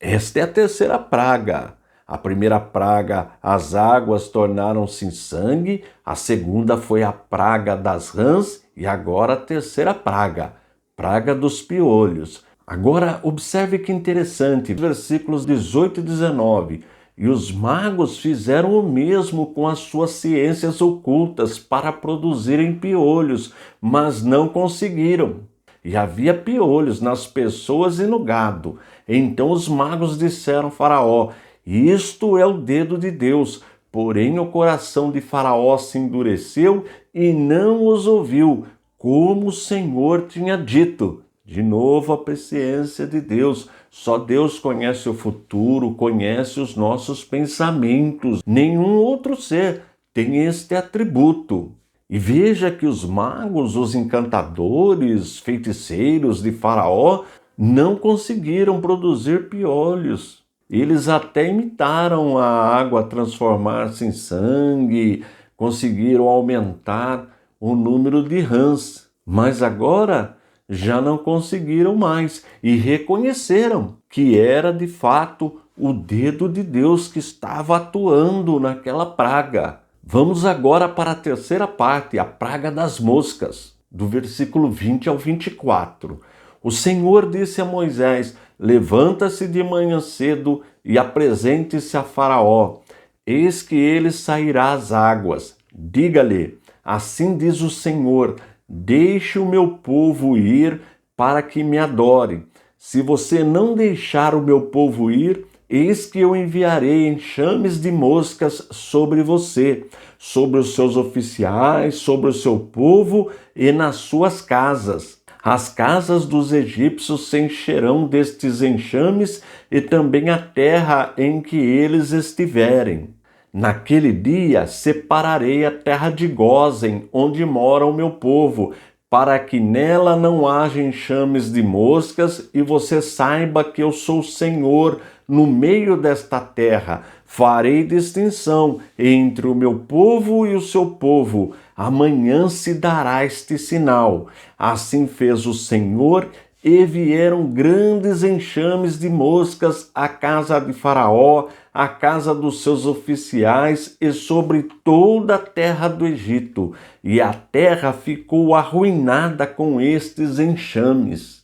Esta é a terceira praga. A primeira praga, as águas tornaram-se em sangue. A segunda foi a praga das rãs. E agora a terceira praga, praga dos piolhos. Agora observe que interessante, versículos 18 e 19. E os magos fizeram o mesmo com as suas ciências ocultas para produzirem piolhos, mas não conseguiram. E havia piolhos nas pessoas e no gado. Então os magos disseram a Faraó: isto é o dedo de Deus. Porém o coração de Faraó se endureceu e não os ouviu, como o Senhor tinha dito. De novo a presciência de Deus. Só Deus conhece o futuro, conhece os nossos pensamentos. Nenhum outro ser tem este atributo. E veja que os magos, os encantadores, feiticeiros de Faraó não conseguiram produzir piolhos. Eles até imitaram a água transformar-se em sangue, conseguiram aumentar o número de rãs, mas agora já não conseguiram mais e reconheceram que era de fato o dedo de Deus que estava atuando naquela praga. Vamos agora para a terceira parte, a praga das moscas, do versículo 20 ao 24. O Senhor disse a Moisés: levanta-se de manhã cedo e apresente-se a Faraó. Eis que ele sairá às águas. Diga-lhe: assim diz o Senhor, deixe o meu povo ir para que me adore. Se você não deixar o meu povo ir, eis que eu enviarei enxames de moscas sobre você, sobre os seus oficiais, sobre o seu povo e nas suas casas. As casas dos egípcios se encherão destes enxames e também a terra em que eles estiverem. Naquele dia separarei a terra de Gósen, onde mora o meu povo, para que nela não haja enxames de moscas, e você saiba que eu sou o Senhor no meio desta terra. Farei distinção entre o meu povo e o seu povo. Amanhã se dará este sinal. Assim fez o Senhor, e vieram grandes enxames de moscas à casa de Faraó, à casa dos seus oficiais e sobre toda a terra do Egito. E a terra ficou arruinada com estes enxames.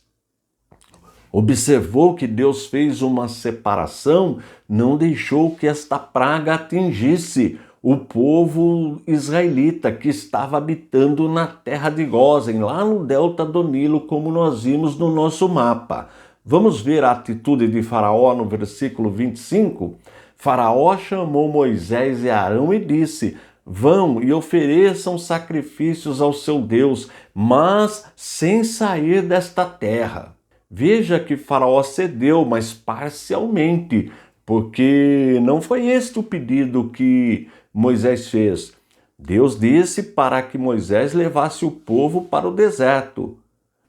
Observou que Deus fez uma separação, não deixou que esta praga atingisse o povo israelita que estava habitando na terra de Gósen, lá no delta do Nilo, como nós vimos no nosso mapa. Vamos ver a atitude de Faraó no versículo 25? Faraó chamou Moisés e Arão e disse: vão e ofereçam sacrifícios ao seu Deus, mas sem sair desta terra. Veja que Faraó cedeu, mas parcialmente, porque não foi este o pedido que Moisés fez. Deus disse para que Moisés levasse o povo para o deserto.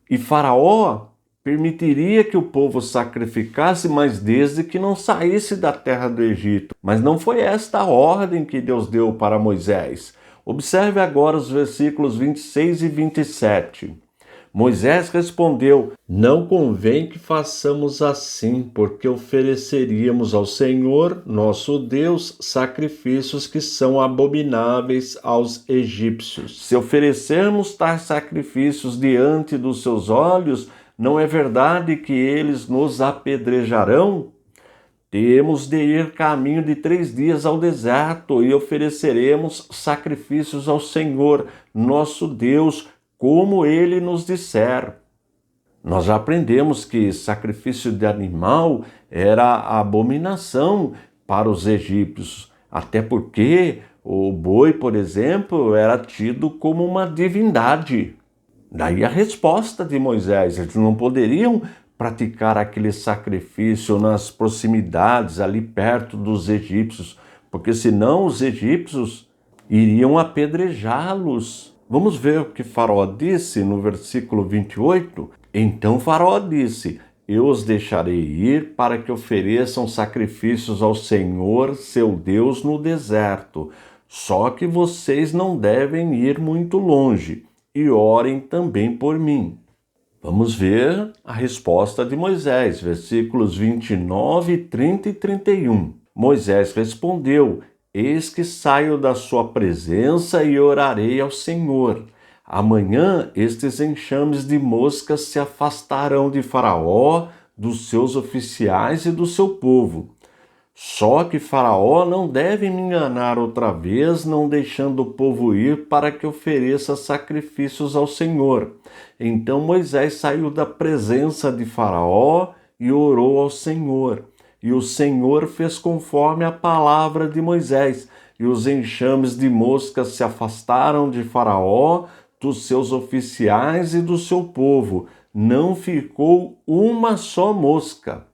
E Faraó permitiria que o povo sacrificasse, mas desde que não saísse da terra do Egito. Mas não foi esta a ordem que Deus deu para Moisés. Observe agora os versículos 26 e 27. Moisés respondeu: não convém que façamos assim, porque ofereceríamos ao Senhor, nosso Deus, sacrifícios que são abomináveis aos egípcios. Se oferecermos tais sacrifícios diante dos seus olhos, não é verdade que eles nos apedrejarão? Temos de ir caminho de 3 dias ao deserto e ofereceremos sacrifícios ao Senhor, nosso Deus, como ele nos disser. Nós já aprendemos que sacrifício de animal era abominação para os egípcios, até porque o boi, por exemplo, era tido como uma divindade. Daí a resposta de Moisés: eles não poderiam praticar aquele sacrifício nas proximidades, ali perto dos egípcios, porque senão os egípcios iriam apedrejá-los. Vamos ver o que Faraó disse no versículo 28. Então Faraó disse: eu os deixarei ir para que ofereçam sacrifícios ao Senhor, seu Deus, no deserto. Só que vocês não devem ir muito longe, e orem também por mim. Vamos ver a resposta de Moisés, versículos 29, 30 e 31. Moisés respondeu: Eis que saio da sua presença e orarei ao Senhor. Amanhã estes enxames de moscas se afastarão de Faraó, dos seus oficiais e do seu povo. Só que Faraó não deve me enganar outra vez, não deixando o povo ir para que ofereça sacrifícios ao Senhor. Então Moisés saiu da presença de Faraó e orou ao Senhor. E o Senhor fez conforme a palavra de Moisés, e os enxames de moscas se afastaram de Faraó, dos seus oficiais e do seu povo. Não ficou uma só mosca.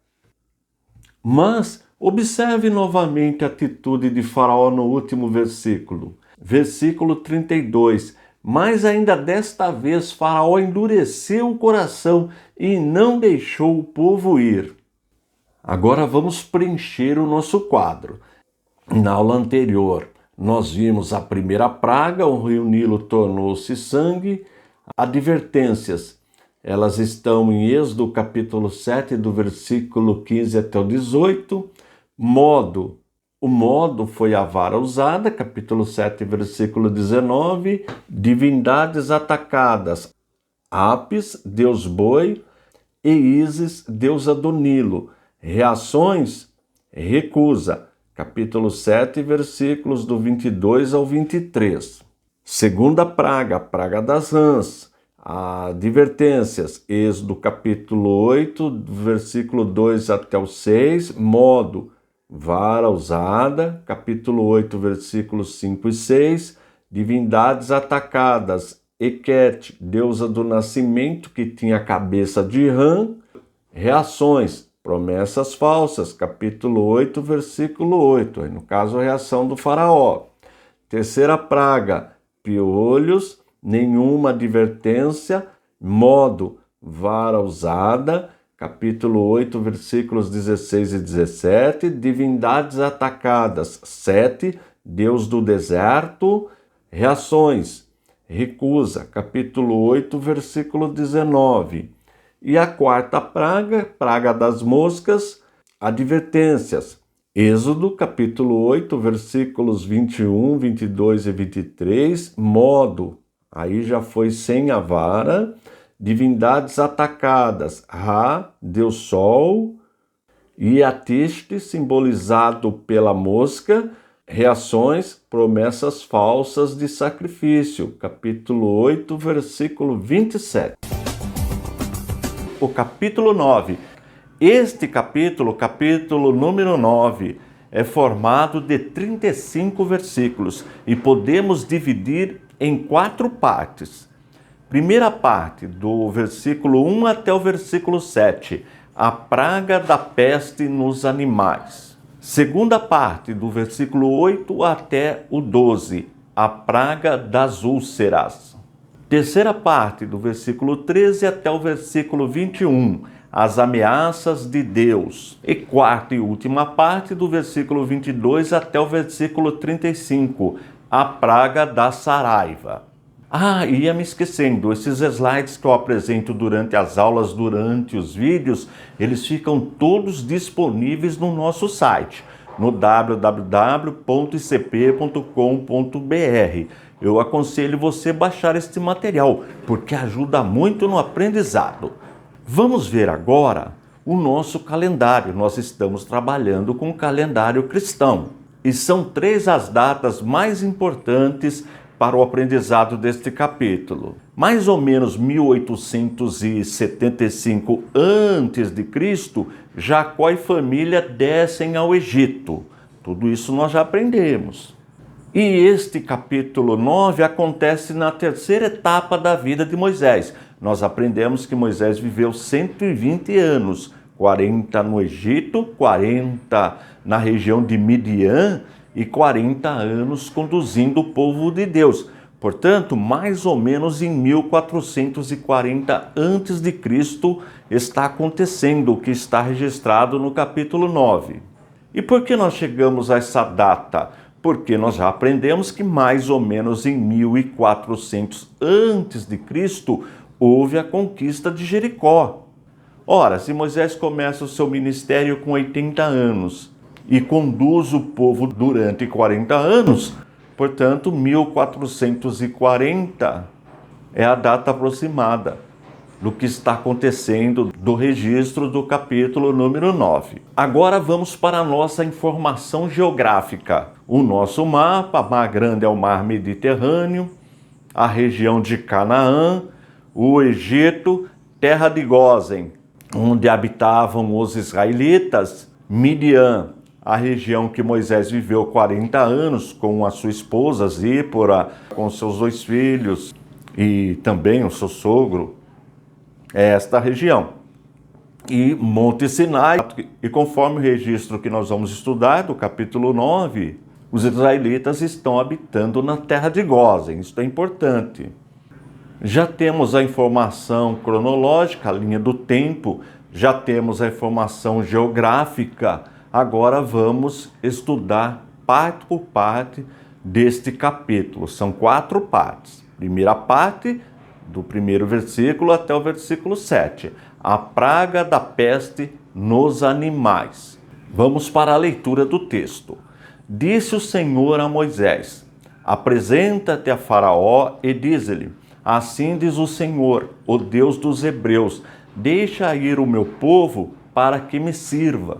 Mas observe novamente a atitude de Faraó no último versículo. Versículo 32. Mas ainda desta vez Faraó endureceu o coração e não deixou o povo ir. Agora vamos preencher o nosso quadro. Na aula anterior, nós vimos a primeira praga, o rio Nilo tornou-se sangue, advertências. Elas estão em Êxodo capítulo 7, do versículo 15 até o 18. Modo. O modo foi a vara usada, capítulo 7, versículo 19. Divindades atacadas. Apis, deus boi, e Ísis, deusa do Nilo. Reações, recusa. Capítulo 7, versículos do 22 ao 23. Segunda praga, praga das rãs. Advertências, Êxodo capítulo 8, versículo 2 até o 6, modo, vara usada, capítulo 8, versículos 5 e 6, divindades atacadas, Equete, deusa do nascimento, que tinha a cabeça de rã, reações, promessas falsas, capítulo 8, versículo 8, no caso a reação do faraó. Terceira praga, piolhos, nenhuma advertência, modo, vara usada, capítulo 8, versículos 16 e 17, divindades atacadas, 7, Deus do deserto, reações, recusa, capítulo 8, versículo 19. E a quarta praga, praga das moscas, advertências, Êxodo, capítulo 8, versículos 21, 22 e 23, modo, aí já foi sem a vara, divindades atacadas, Ra, Deus Sol, e Atiste, simbolizado pela mosca, reações, promessas falsas de sacrifício, capítulo 8, versículo 27. O capítulo 9. Este capítulo, capítulo número 9, é formado de 35 versículos e podemos dividir em 4 partes. Primeira parte, do versículo 1 até o versículo 7, a praga da peste nos animais. Segunda parte, do versículo 8 até o 12, a praga das úlceras. Terceira parte, do versículo 13 até o versículo 21, as ameaças de Deus. E quarta e última parte, do versículo 22 até o versículo 35, a praga da saraiva. Ia me esquecendo, esses slides que eu apresento durante as aulas, durante os vídeos, eles ficam todos disponíveis no nosso site, no www.icp.com.br. Eu aconselho você baixar este material, porque ajuda muito no aprendizado. Vamos ver agora o nosso calendário. Nós estamos trabalhando com o calendário cristão. E são 3 as datas mais importantes para o aprendizado deste capítulo. Mais ou menos 1875 a.C., Jacó e família descem ao Egito. Tudo isso nós já aprendemos. E este capítulo 9 acontece na terceira etapa da vida de Moisés. Nós aprendemos que Moisés viveu 120 anos, 40 no Egito, 40 na região de Midian e 40 anos conduzindo o povo de Deus. Portanto, mais ou menos em 1440 a.C. está acontecendo o que está registrado no capítulo 9. E por que nós chegamos a essa data? Porque nós já aprendemos que mais ou menos em 1400 a.C., houve a conquista de Jericó. Ora, se Moisés começa o seu ministério com 80 anos e conduz o povo durante 40 anos, portanto, 1440 é a data aproximada do que está acontecendo do registro do capítulo número 9. Agora vamos para a nossa informação geográfica. O nosso mapa, Mar Grande é o Mar Mediterrâneo, a região de Canaã, o Egito, terra de Gósen, onde habitavam os israelitas, Midian, a região que Moisés viveu 40 anos com a sua esposa Zípora, com seus 2 filhos e também o seu sogro, esta região. E Monte Sinai, e conforme o registro que nós vamos estudar do capítulo 9, os israelitas estão habitando na terra de Gósen, isso é importante. Já temos a informação cronológica, a linha do tempo, já temos a informação geográfica. Agora vamos estudar parte por parte deste capítulo. São 4 partes. Primeira parte, do primeiro versículo até o versículo 7. A praga da peste nos animais. Vamos para a leitura do texto. Disse o Senhor a Moisés: apresenta-te a Faraó e diz-lhe: assim diz o Senhor, o Deus dos hebreus, deixa ir o meu povo para que me sirva.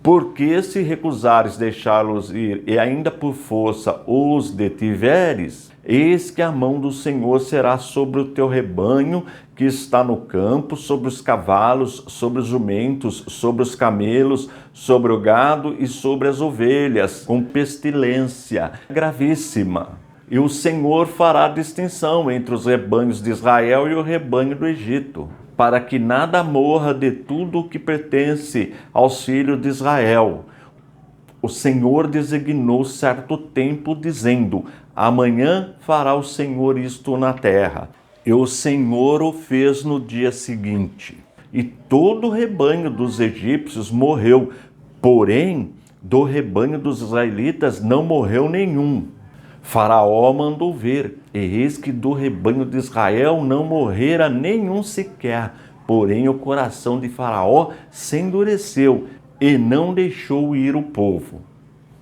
Porque se recusares deixá-los ir e ainda por força os detiveres, eis que a mão do Senhor será sobre o teu rebanho que está no campo, sobre os cavalos, sobre os jumentos, sobre os camelos, sobre o gado e sobre as ovelhas, com pestilência gravíssima. E o Senhor fará distinção entre os rebanhos de Israel e o rebanho do Egito, para que nada morra de tudo o que pertence aos filhos de Israel. O Senhor designou certo tempo, dizendo: amanhã fará o Senhor isto na terra. E o Senhor o fez no dia seguinte. E todo o rebanho dos egípcios morreu, porém, do rebanho dos israelitas não morreu nenhum. Faraó mandou ver, e eis que do rebanho de Israel não morrera nenhum sequer. Porém, o coração de Faraó se endureceu e não deixou ir o povo.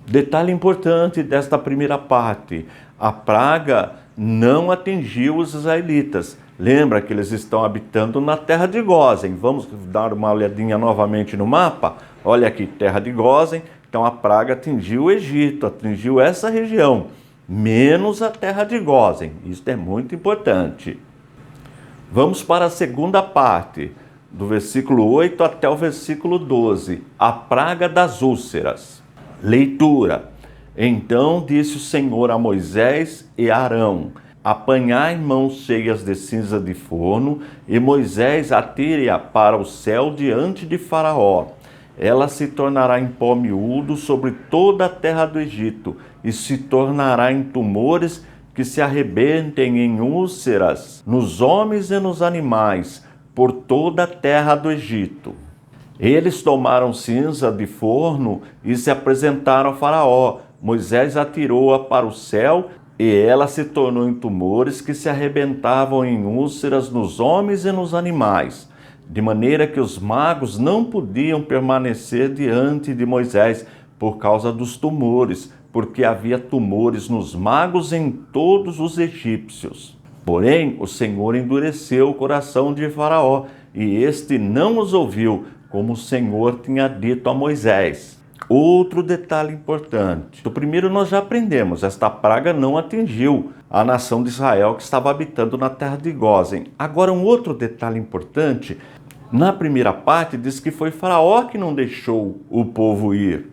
Detalhe importante desta primeira parte: a praga não atingiu os israelitas. Lembra que eles estão habitando na terra de Gósen. Vamos dar uma olhadinha novamente no mapa? Olha aqui, terra de Gósen. Então a praga atingiu o Egito, atingiu essa região, menos a terra de Gósen. Isso é muito importante. Vamos para a segunda parte, do versículo 8 até o versículo 12. A praga das úlceras. Leitura. Então disse o Senhor a Moisés e a Arão: apanhai mãos cheias de cinza de forno, e Moisés atire-a para o céu diante de Faraó. Ela se tornará em pó miúdo sobre toda a terra do Egito, e se tornará em tumores que se arrebentem em úlceras nos homens e nos animais, por toda a terra do Egito. Eles tomaram cinza de forno e se apresentaram a Faraó. Moisés atirou-a para o céu, e ela se tornou em tumores que se arrebentavam em úlceras nos homens e nos animais, de maneira que os magos não podiam permanecer diante de Moisés por causa dos tumores, porque havia tumores nos magos em todos os egípcios. Porém, o Senhor endureceu o coração de Faraó, e este não os ouviu, como o Senhor tinha dito a Moisés. Outro detalhe importante. Do primeiro nós já aprendemos, esta praga não atingiu a nação de Israel que estava habitando na terra de Gósen. Agora, um outro detalhe importante, na primeira parte diz que foi Faraó que não deixou o povo ir.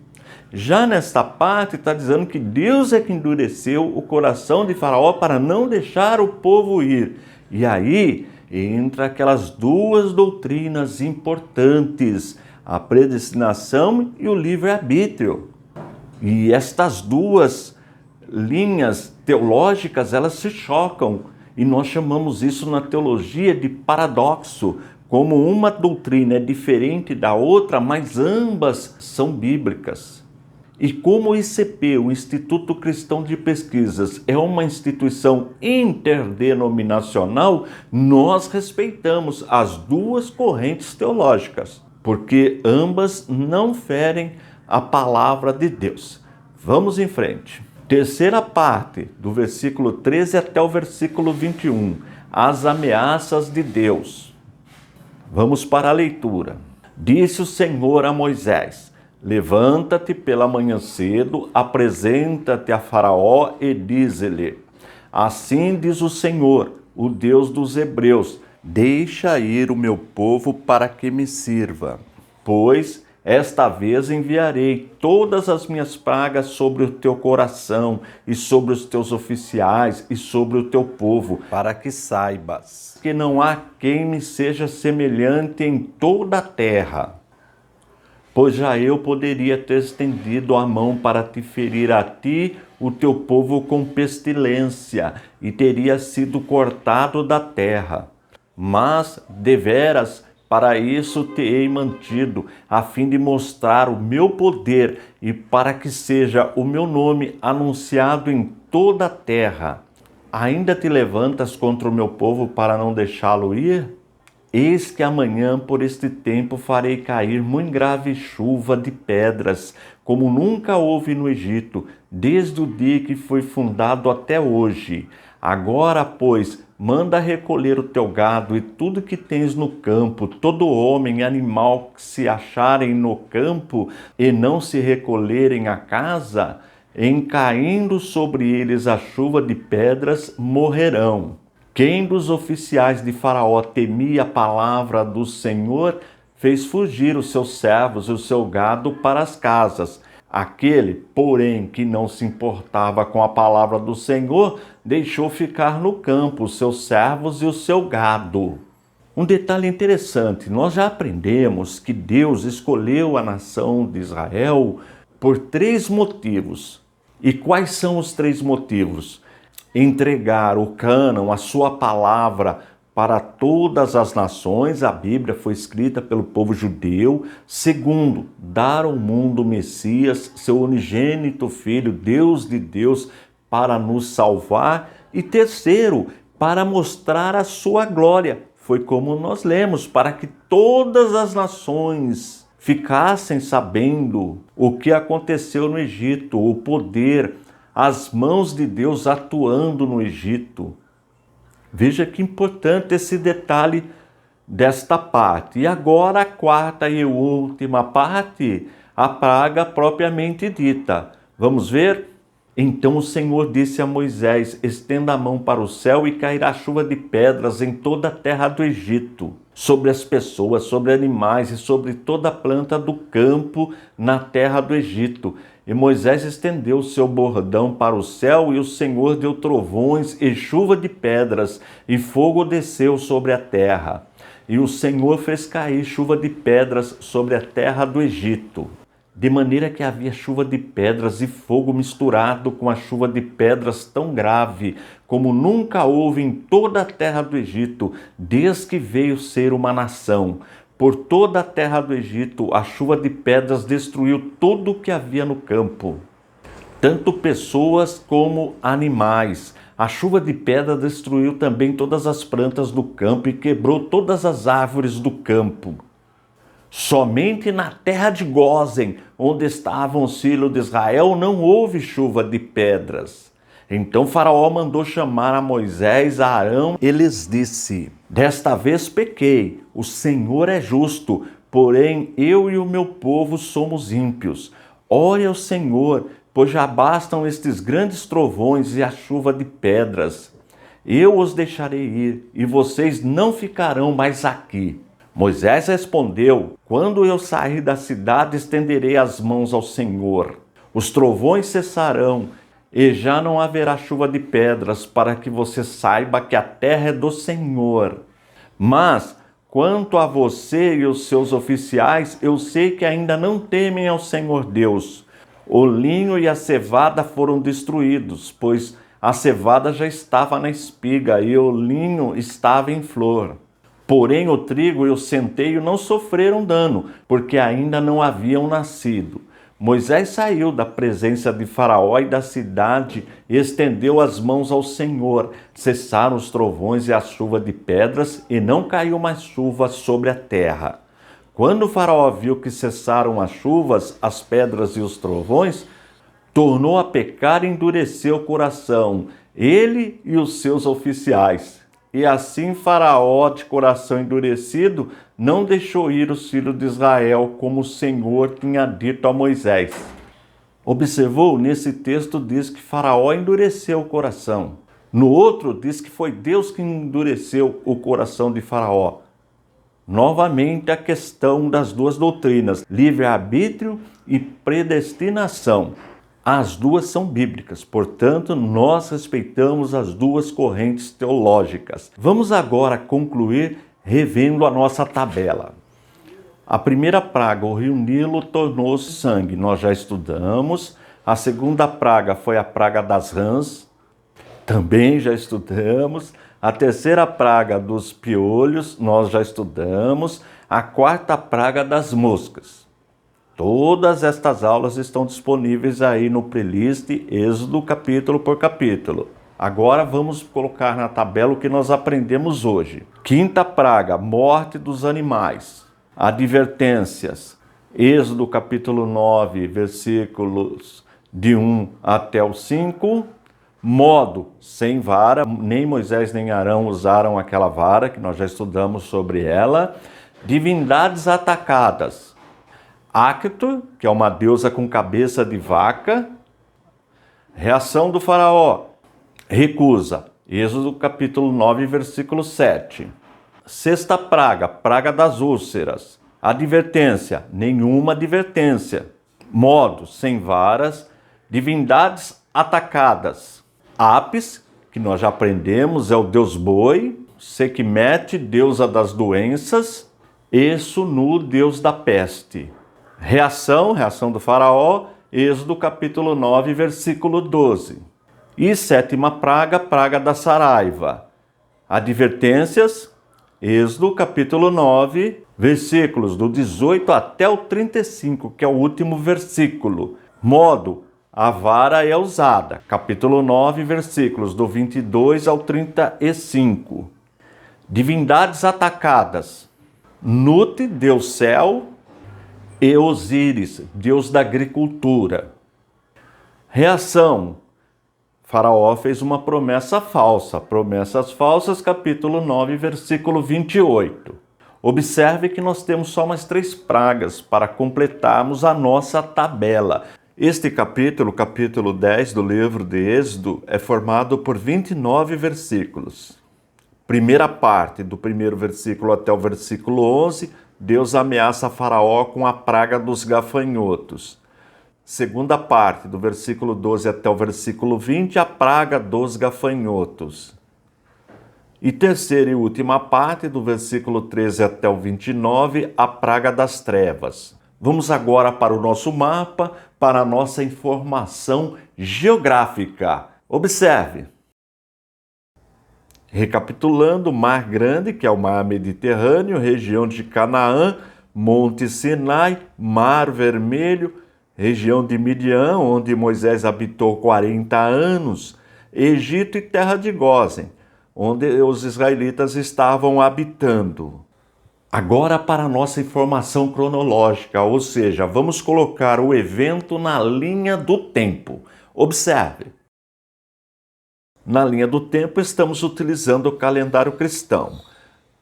Já nesta parte está dizendo que Deus é que endureceu o coração de Faraó para não deixar o povo ir. E aí entra aquelas duas doutrinas importantes, a predestinação e o livre-arbítrio. E estas duas linhas teológicas, elas se chocam, e nós chamamos isso na teologia de paradoxo, como uma doutrina é diferente da outra, mas ambas são bíblicas. E como o ICP, o Instituto Cristão de Pesquisas, é uma instituição interdenominacional, nós respeitamos as duas correntes teológicas, porque ambas não ferem a palavra de Deus. Vamos em frente. Terceira parte, do versículo 13 até o versículo 21. As ameaças de Deus. Vamos para a leitura. Disse o Senhor a Moisés: levanta-te pela manhã cedo, apresenta-te a Faraó e dize-lhe: assim diz o Senhor, o Deus dos Hebreus: deixa ir o meu povo para que me sirva, pois esta vez enviarei todas as minhas pragas sobre o teu coração e sobre os teus oficiais e sobre o teu povo, para que saibas que não há quem me seja semelhante em toda a terra. Pois já eu poderia ter estendido a mão para te ferir a ti, o teu povo com pestilência, e teria sido cortado da terra. Mas, deveras, para isso te hei mantido, a fim de mostrar o meu poder e para que seja o meu nome anunciado em toda a terra. Ainda te levantas contra o meu povo para não deixá-lo ir? Eis que amanhã, por este tempo, farei cair muito grave chuva de pedras, como nunca houve no Egito, desde o dia que foi fundado até hoje. Agora, pois, manda recolher o teu gado e tudo que tens no campo, todo homem e animal que se acharem no campo e não se recolherem à casa, em caindo sobre eles a chuva de pedras, morrerão. Quem dos oficiais de Faraó temia a palavra do Senhor, fez fugir os seus servos e o seu gado para as casas. Aquele, porém, que não se importava com a palavra do Senhor, deixou ficar no campo os seus servos e o seu gado. Um detalhe interessante, nós já aprendemos que Deus escolheu a nação de Israel por 3 motivos. E quais são os 3 motivos? Entregar o cânon, a sua palavra, para todas as nações. A Bíblia foi escrita pelo povo judeu. Segundo, dar ao mundo o Messias, seu unigênito Filho, Deus de Deus, para nos salvar. E terceiro, para mostrar a sua glória. Foi como nós lemos, para que todas as nações ficassem sabendo o que aconteceu no Egito, o poder, as mãos de Deus atuando no Egito. Veja que importante esse detalhe desta parte. E agora a quarta e última parte, a praga propriamente dita. Vamos ver? Então o Senhor disse a Moisés: estenda a mão para o céu e cairá chuva de pedras em toda a terra do Egito, sobre as pessoas, sobre animais e sobre toda a planta do campo na terra do Egito. E Moisés estendeu o seu bordão para o céu, e o Senhor deu trovões e chuva de pedras, e fogo desceu sobre a terra. E o Senhor fez cair chuva de pedras sobre a terra do Egito, de maneira que havia chuva de pedras e fogo misturado com a chuva de pedras tão grave, como nunca houve em toda a terra do Egito, desde que veio ser uma nação. Por toda a terra do Egito, a chuva de pedras destruiu tudo o que havia no campo, tanto pessoas como animais. A chuva de pedra destruiu também todas as plantas do campo e quebrou todas as árvores do campo. Somente na terra de Gósen, onde estavam os filhos de Israel, não houve chuva de pedras. Então Faraó mandou chamar a Moisés, a Arão, e lhes disse: desta vez pequei, o Senhor é justo, porém eu e o meu povo somos ímpios. Ore ao Senhor, pois já bastam estes grandes trovões e a chuva de pedras. Eu os deixarei ir, e vocês não ficarão mais aqui. Moisés respondeu: quando eu sair da cidade, estenderei as mãos ao Senhor. Os trovões cessarão, e já não haverá chuva de pedras, para que você saiba que a terra é do Senhor. Mas, quanto a você e os seus oficiais, eu sei que ainda não temem ao Senhor Deus. O linho e a cevada foram destruídos, pois a cevada já estava na espiga e o linho estava em flor. Porém, o trigo e o centeio não sofreram dano, porque ainda não haviam nascido. Moisés saiu da presença de Faraó e da cidade e estendeu as mãos ao Senhor. Cessaram os trovões e a chuva de pedras, e não caiu mais chuva sobre a terra. Quando Faraó viu que cessaram as chuvas, as pedras e os trovões, tornou a pecar e endureceu o coração, ele e os seus oficiais. E assim Faraó, de coração endurecido, não deixou ir os filhos de Israel, como o Senhor tinha dito a Moisés. Observou? Nesse texto diz que Faraó endureceu o coração. No outro diz que foi Deus que endureceu o coração de Faraó. Novamente a questão das duas doutrinas, livre-arbítrio e predestinação. As duas são bíblicas, portanto, nós respeitamos as duas correntes teológicas. Vamos agora concluir revendo a nossa tabela. A primeira praga, o rio Nilo, tornou-se sangue. Nós já estudamos. A segunda praga foi a praga das rãs. Também já estudamos. A terceira praga dos piolhos, nós já estudamos. A quarta praga das moscas. Todas estas aulas estão disponíveis aí no playlist Êxodo capítulo por capítulo. Agora vamos colocar na tabela o que nós aprendemos hoje. Quinta praga, morte dos animais. Advertências. Êxodo capítulo 9, versículos de 1 até o 5. Modo, sem vara, nem Moisés nem Arão usaram aquela vara, que nós já estudamos sobre ela. Divindades atacadas. Actor, que é uma deusa com cabeça de vaca. Reação do faraó. Recusa. Êxodo capítulo 9, versículo 7. Sexta praga, praga das úlceras. Advertência, nenhuma advertência. Modo, sem varas. Divindades atacadas. Apis, que nós já aprendemos, é o deus boi. Sekhmet, deusa das doenças. E Sunu, deus da peste. Reação do faraó, Êxodo capítulo 9, versículo 12. E sétima praga, praga da saraiva. Advertências, Êxodo capítulo 9, versículos do 18 até o 35, que é o último versículo. Modo, a vara é usada. Capítulo 9, versículos do 22 ao 35. Divindades atacadas. Nut, deus céu, e Osíris, deus da agricultura. Reação. Faraó fez uma promessa falsa. Promessas falsas, capítulo 9, versículo 28. Observe que nós temos só mais 3 pragas para completarmos a nossa tabela. Este capítulo, capítulo 10 do livro de Êxodo, é formado por 29 versículos. Primeira parte, do primeiro versículo até o versículo 11, Deus ameaça Faraó com a praga dos gafanhotos. Segunda parte, do versículo 12 até o versículo 20, a praga dos gafanhotos. E terceira e última parte, do versículo 13 até o 29, a praga das trevas. Vamos agora para o nosso mapa, para a nossa informação geográfica. Observe. Recapitulando, Mar Grande, que é o Mar Mediterrâneo, região de Canaã, Monte Sinai, Mar Vermelho, região de Midian, onde Moisés habitou 40 anos, Egito e terra de Gósen, onde os israelitas estavam habitando. Agora para a nossa informação cronológica, ou seja, vamos colocar o evento na linha do tempo. Observe. Na linha do tempo, estamos utilizando o calendário cristão.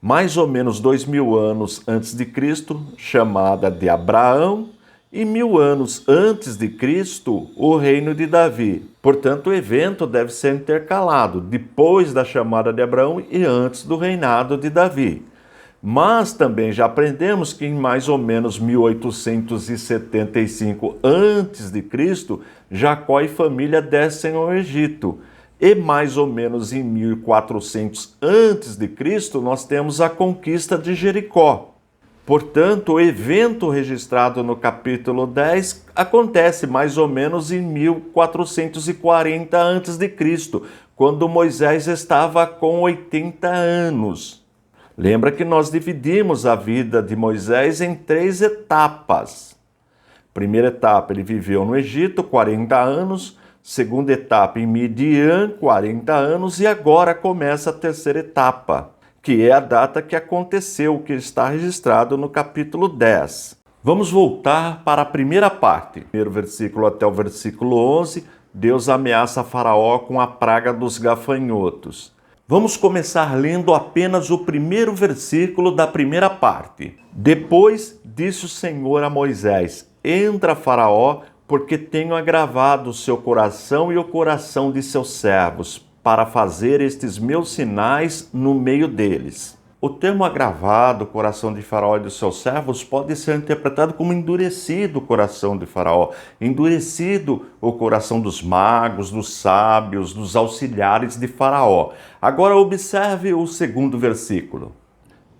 Mais ou menos 2000 anos antes de Cristo, chamada de Abraão, e 1000 anos antes de Cristo, o reino de Davi. Portanto, o evento deve ser intercalado depois da chamada de Abraão e antes do reinado de Davi. Mas também já aprendemos que em mais ou menos 1875 a.C., Jacó e família descem ao Egito. E mais ou menos em 1400 a.C., nós temos a conquista de Jericó. Portanto, o evento registrado no capítulo 10 acontece mais ou menos em 1440 a.C., quando Moisés estava com 80 anos. Lembra que nós dividimos a vida de Moisés em 3 etapas. Primeira etapa, ele viveu no Egito, 40 anos. Segunda etapa, em Midian, 40 anos. E agora começa a terceira etapa, que é a data que aconteceu, que está registrado no capítulo 10. Vamos voltar para a primeira parte. Primeiro versículo até o versículo 11, Deus ameaça Faraó com a praga dos gafanhotos. Vamos começar lendo apenas o primeiro versículo da primeira parte. Depois disse o Senhor a Moisés: entra, Faraó, porque tenho agravado o seu coração e o coração de seus servos, para fazer estes meus sinais no meio deles. O termo agravado, o coração de Faraó e dos seus servos, pode ser interpretado como endurecido o coração de Faraó, endurecido o coração dos magos, dos sábios, dos auxiliares de Faraó. Agora observe o segundo versículo.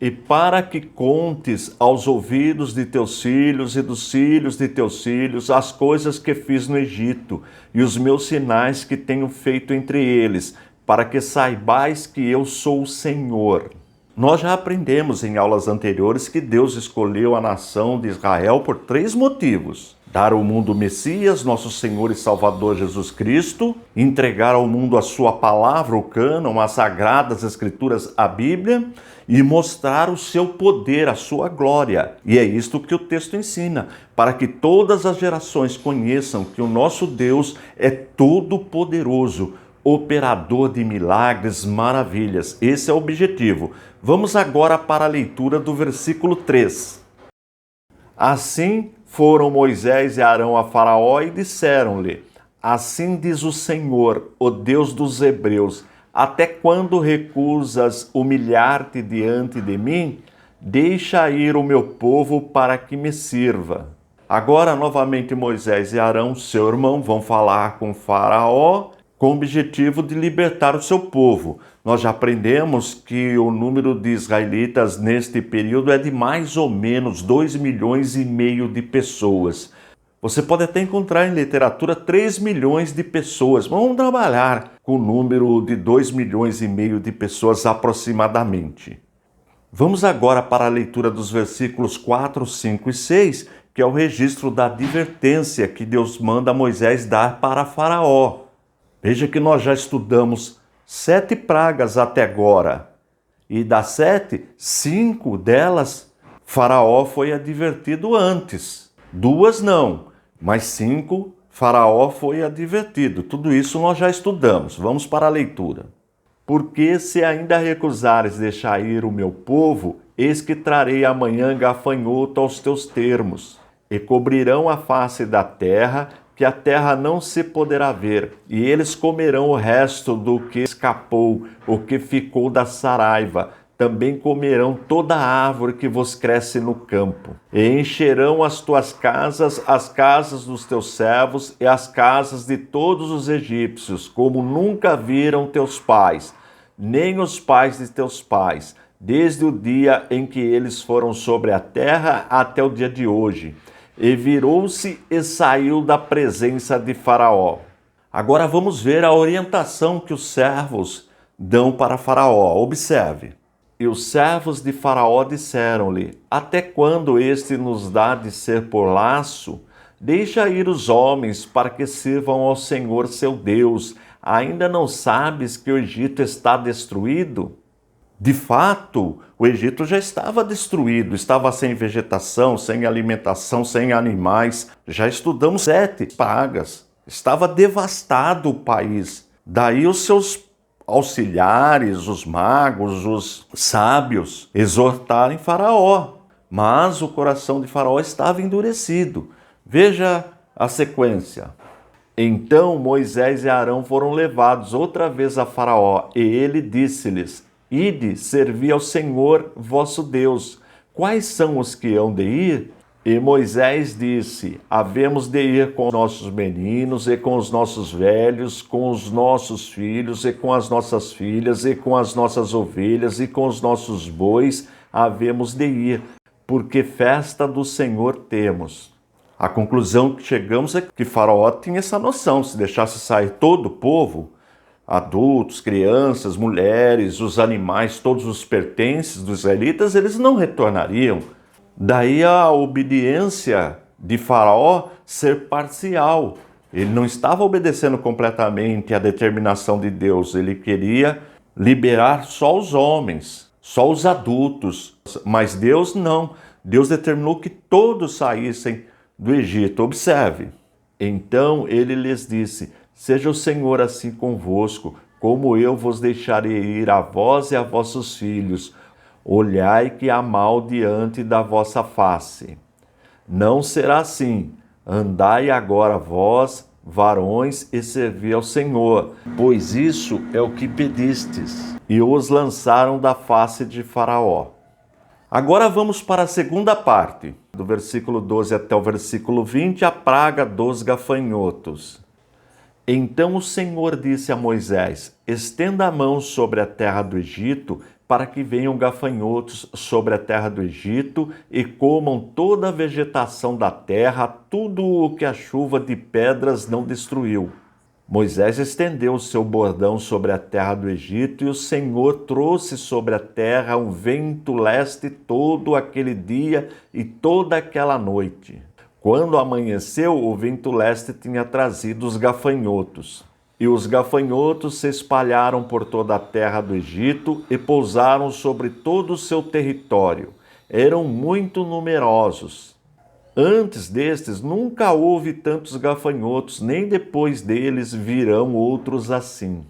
E para que contes aos ouvidos de teus filhos e dos filhos de teus filhos as coisas que fiz no Egito e os meus sinais que tenho feito entre eles, para que saibais que eu sou o Senhor. Nós já aprendemos em aulas anteriores que Deus escolheu a nação de Israel por 3 motivos: dar ao mundo o Messias, nosso Senhor e Salvador Jesus Cristo, entregar ao mundo a sua palavra, o cânon, as sagradas escrituras, a Bíblia, e mostrar o seu poder, a sua glória. E é isto que o texto ensina, para que todas as gerações conheçam que o nosso Deus é todo-poderoso, operador de milagres, maravilhas. Esse é o objetivo. Vamos agora para a leitura do versículo 3. Assim foram Moisés e Arão a Faraó e disseram-lhe: assim diz o Senhor, o Deus dos Hebreus: até quando recusas humilhar-te diante de mim? Deixa ir o meu povo para que me sirva. Agora, novamente, Moisés e Arão, seu irmão, vão falar com Faraó com o objetivo de libertar o seu povo. Nós já aprendemos que o número de israelitas neste período é de mais ou menos 2,5 milhões de pessoas. Você pode até encontrar em literatura 3 milhões de pessoas. Vamos trabalhar com o número de 2,5 milhões de pessoas aproximadamente. Vamos agora para a leitura dos versículos 4, 5 e 6, que é o registro da advertência que Deus manda Moisés dar para Faraó. Veja que nós já estudamos 7 pragas até agora. E das 7, 5 delas, Faraó foi advertido antes. 2 não, mas 5, Faraó foi advertido. Tudo isso nós já estudamos. Vamos para a leitura. Porque se ainda recusares deixar ir o meu povo, eis que trarei amanhã gafanhoto aos teus termos, e cobrirão a face da terra, que a terra não se poderá ver, e eles comerão o resto do que escapou, o que ficou da saraiva. Também comerão toda a árvore que vos cresce no campo. E encherão as tuas casas, as casas dos teus servos e as casas de todos os egípcios, como nunca viram teus pais, nem os pais de teus pais, desde o dia em que eles foram sobre a terra até o dia de hoje. E virou-se e saiu da presença de Faraó. Agora vamos ver a orientação que os servos dão para Faraó. Observe. E os servos de Faraó disseram-lhe: até quando este nos dá de ser por laço? Deixa ir os homens para que sirvam ao Senhor seu Deus. Ainda não sabes que o Egito está destruído? De fato, o Egito já estava destruído, estava sem vegetação, sem alimentação, sem animais. Já estudamos 7 pragas. Estava devastado o país. Daí os seus auxiliares, os magos, os sábios, exortarem Faraó. Mas o coração de Faraó estava endurecido. Veja a sequência. Então Moisés e Arão foram levados outra vez a Faraó, e ele disse-lhes: ide, servi ao Senhor vosso Deus. Quais são os que hão de ir? E Moisés disse: havemos de ir com os nossos meninos, e com os nossos velhos, com os nossos filhos, e com as nossas filhas, e com as nossas ovelhas, e com os nossos bois, havemos de ir, porque festa do Senhor temos. A conclusão que chegamos é que Faraó tinha essa noção: se deixasse sair todo o povo, adultos, crianças, mulheres, os animais, todos os pertences dos israelitas, eles não retornariam. Daí a obediência de Faraó ser parcial. Ele não estava obedecendo completamente à determinação de Deus. Ele queria liberar só os homens, só os adultos. Mas Deus não. Deus determinou que todos saíssem do Egito. Observe. Então ele lhes disse: seja o Senhor assim convosco, como eu vos deixarei ir a vós e a vossos filhos. Olhai que há mal diante da vossa face. Não será assim. Andai agora vós, varões, e servi ao Senhor, pois isso é o que pedistes. E os lançaram da face de Faraó. Agora vamos para a segunda parte, do versículo 12 até o versículo 20, a praga dos gafanhotos. Então o Senhor disse a Moisés: estenda a mão sobre a terra do Egito, para que venham gafanhotos sobre a terra do Egito e comam toda a vegetação da terra, tudo o que a chuva de pedras não destruiu. Moisés estendeu o seu bordão sobre a terra do Egito, e o Senhor trouxe sobre a terra um vento leste todo aquele dia e toda aquela noite. Quando amanheceu, o vento leste tinha trazido os gafanhotos. E os gafanhotos se espalharam por toda a terra do Egito e pousaram sobre todo o seu território. Eram muito numerosos. Antes destes, nunca houve tantos gafanhotos, nem depois deles virão outros assim.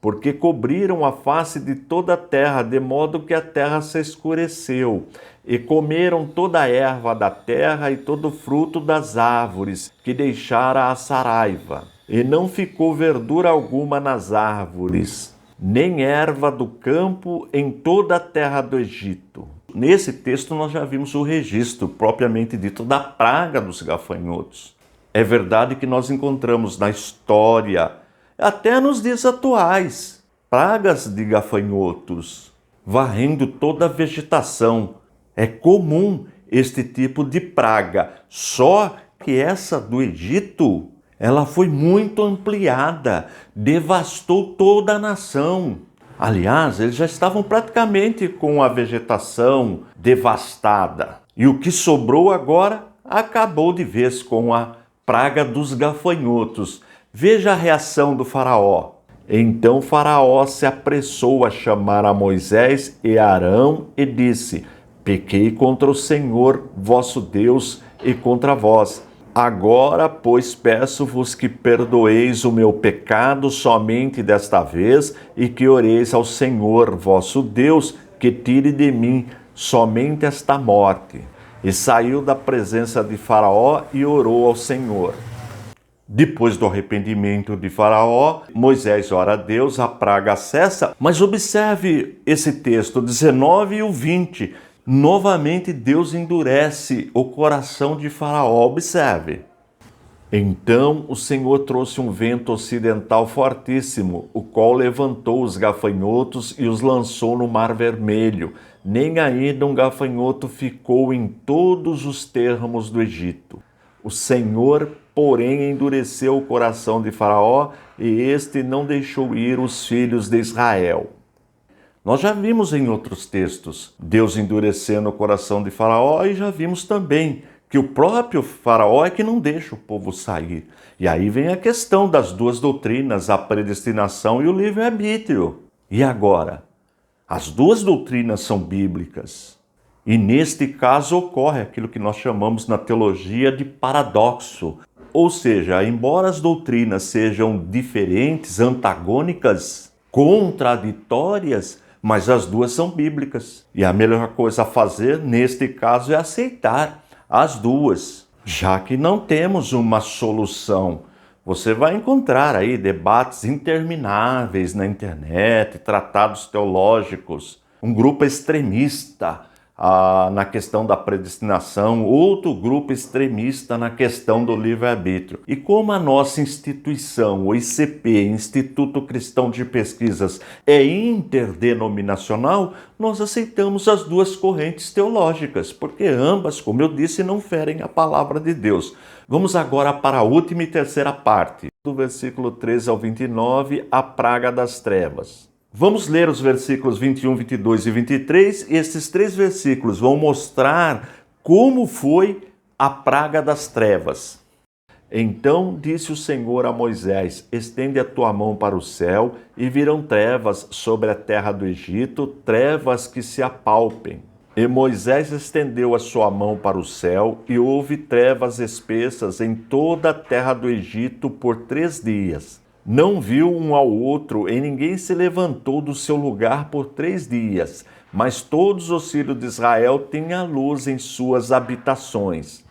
Porque cobriram a face de toda a terra, de modo que a terra se escureceu, e comeram toda a erva da terra e todo o fruto das árvores, que deixara a saraiva. E não ficou verdura alguma nas árvores, nem erva do campo em toda a terra do Egito. Nesse texto nós já vimos o registro, propriamente dito, da praga dos gafanhotos. É verdade que nós encontramos na história, até nos dias atuais, pragas de gafanhotos, varrendo toda a vegetação. É comum este tipo de praga, só que essa do Egito, ela foi muito ampliada, devastou toda a nação. Aliás, eles já estavam praticamente com a vegetação devastada. E o que sobrou agora acabou de vez com a praga dos gafanhotos. Veja a reação do faraó. Então Faraó se apressou a chamar a Moisés e a Arão e disse: pequei contra o Senhor vosso Deus e contra vós. Agora, pois, peço-vos que perdoeis o meu pecado somente desta vez e que oreis ao Senhor vosso Deus, que tire de mim somente esta morte. E saiu da presença de Faraó e orou ao Senhor. Depois do arrependimento de Faraó, Moisés ora a Deus, a praga cessa. Mas observe esse texto 19 e o 20. Novamente Deus endurece o coração de Faraó. Observe. Então o Senhor trouxe um vento ocidental fortíssimo, o qual levantou os gafanhotos e os lançou no Mar Vermelho. Nem ainda um gafanhoto ficou em todos os termos do Egito. O Senhor, porém, endureceu o coração de Faraó e este não deixou ir os filhos de Israel. Nós já vimos em outros textos Deus endurecendo o coração de Faraó e já vimos também que o próprio Faraó é que não deixa o povo sair. E aí vem a questão das duas doutrinas, a predestinação e o livre-arbítrio. E agora? As duas doutrinas são bíblicas. E neste caso ocorre aquilo que nós chamamos na teologia de paradoxo. Ou seja, embora as doutrinas sejam diferentes, antagônicas, contraditórias, mas as duas são bíblicas. E a melhor coisa a fazer, neste caso, é aceitar as duas, já que não temos uma solução. Você vai encontrar aí debates intermináveis na internet, tratados teológicos, um grupo extremista na questão da predestinação, outro grupo extremista na questão do livre-arbítrio. E como a nossa instituição, o ICP, Instituto Cristão de Pesquisas, é interdenominacional, nós aceitamos as duas correntes teológicas, porque ambas, como eu disse, não ferem a palavra de Deus. Vamos agora para a última e terceira parte, do versículo 13 ao 29, a praga das trevas. Vamos ler os versículos 21, 22 e 23. Esses três versículos vão mostrar como foi a praga das trevas. Então disse o Senhor a Moisés: estende a tua mão para o céu, e virão trevas sobre a terra do Egito, trevas que se apalpem. E Moisés estendeu a sua mão para o céu, e houve trevas espessas em toda a terra do Egito por 3 dias. Não viu um ao outro, e ninguém se levantou do seu lugar por 3 dias. Mas todos os filhos de Israel tinham luz em suas habitações.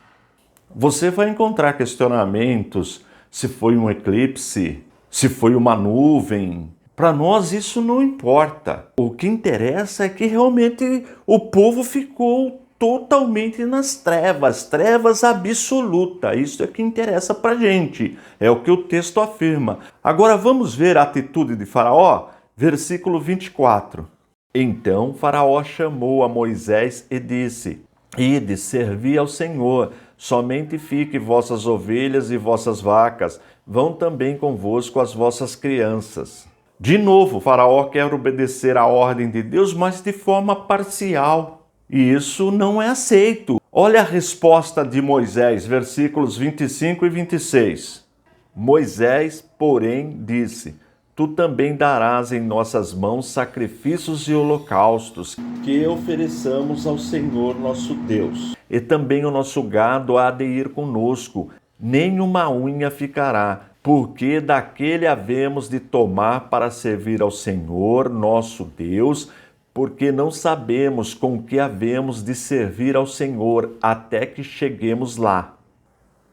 Você vai encontrar questionamentos se foi um eclipse, se foi uma nuvem. Para nós isso não importa. O que interessa é que realmente o povo ficou totalmente nas trevas, trevas absoluta. Isso é que interessa para a gente, é o que o texto afirma. Agora vamos ver a atitude de Faraó, versículo 24. Então Faraó chamou a Moisés e disse: ide, servi ao Senhor, somente fique vossas ovelhas e vossas vacas, vão também convosco as vossas crianças. De novo, Faraó quer obedecer à ordem de Deus, mas de forma parcial. E isso não é aceito. Olha a resposta de Moisés, versículos 25 e 26. Moisés, porém, disse: tu também darás em nossas mãos sacrifícios e holocaustos que ofereçamos ao Senhor nosso Deus. E também o nosso gado há de ir conosco, nem uma unha ficará, porque daquele havemos de tomar para servir ao Senhor nosso Deus, porque não sabemos com que havemos de servir ao Senhor até que cheguemos lá.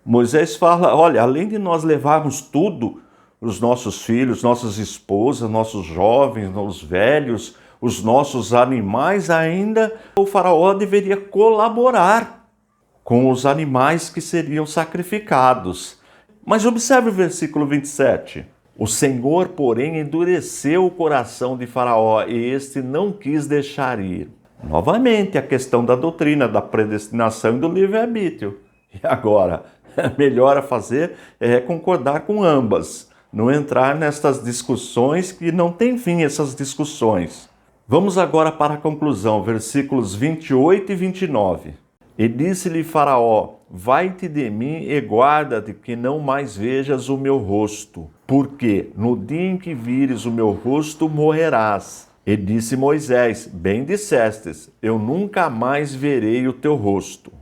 Moisés fala, olha, além de nós levarmos tudo, os nossos filhos, nossas esposas, nossos jovens, os velhos, os nossos animais, ainda o faraó deveria colaborar com os animais que seriam sacrificados. Mas observe o versículo 27. O Senhor, porém, endureceu o coração de Faraó e este não quis deixar ir. Novamente, a questão da doutrina, da predestinação e do livre-arbítrio. E agora, melhor a fazer é concordar com ambas. Não entrar nestas discussões que não tem fim essas discussões. Vamos agora para a conclusão, versículos 28 e 29. E disse-lhe Faraó: vai-te de mim e guarda-te que não mais vejas o meu rosto, porque no dia em que vires o meu rosto morrerás. E disse Moisés: bem dissestes, eu nunca mais verei o teu rosto.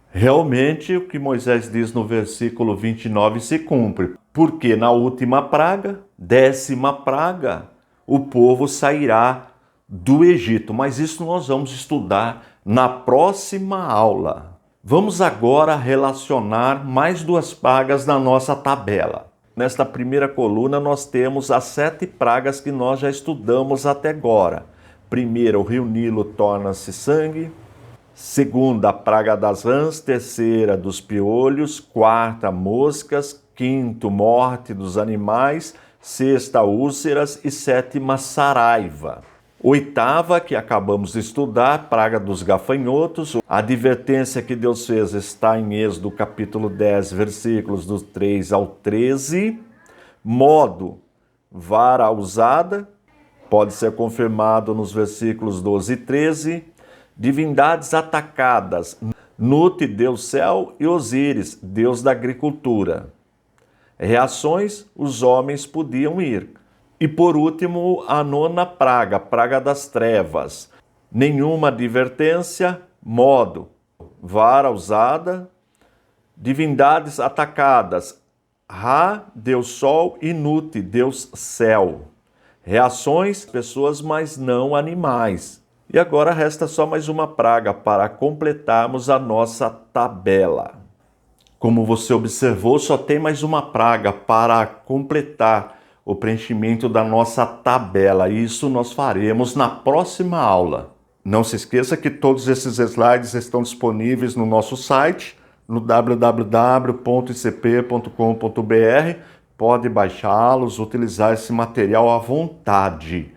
Realmente, o que Moisés diz no versículo 29 se cumpre, porque na última praga, 10ª praga, o povo sairá do Egito. Mas isso nós vamos estudar na próxima aula. Vamos agora relacionar mais 2 pragas na nossa tabela. Nesta primeira coluna nós temos as 7 pragas que nós já estudamos até agora. Primeira, o rio Nilo torna-se sangue. Segunda, a praga das rãs. Terceira, dos piolhos. Quarta, moscas. Quinto, morte dos animais. Sexta, úlceras. E 7ª, saraiva. 8ª, que acabamos de estudar, praga dos gafanhotos. A advertência que Deus fez está em Êxodo capítulo 10, versículos do 3 ao 13. Modo, vara usada, pode ser confirmado nos versículos 12 e 13. Divindades atacadas, Nut, Deus céu, e Osíris, Deus da agricultura. Reações, os homens podiam ir. E por último, a 9ª praga, praga das trevas. Nenhuma advertência, modo, vara usada, divindades atacadas, Ra, Deus sol, e Nut, Deus céu. Reações, pessoas, mas não animais. E agora resta só mais uma praga para completarmos a nossa tabela. Como você observou, só tem mais uma praga para completar o preenchimento da nossa tabela. Isso nós faremos na próxima aula. Não se esqueça que todos esses slides estão disponíveis no nosso site, no www.icp.com.br. Pode baixá-los, utilizar esse material à vontade.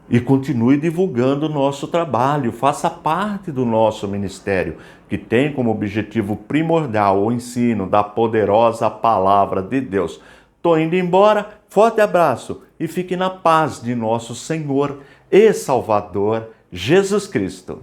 E continue divulgando o nosso trabalho, faça parte do nosso ministério, que tem como objetivo primordial o ensino da poderosa palavra de Deus. Estou indo embora, forte abraço e fique na paz de nosso Senhor e Salvador Jesus Cristo.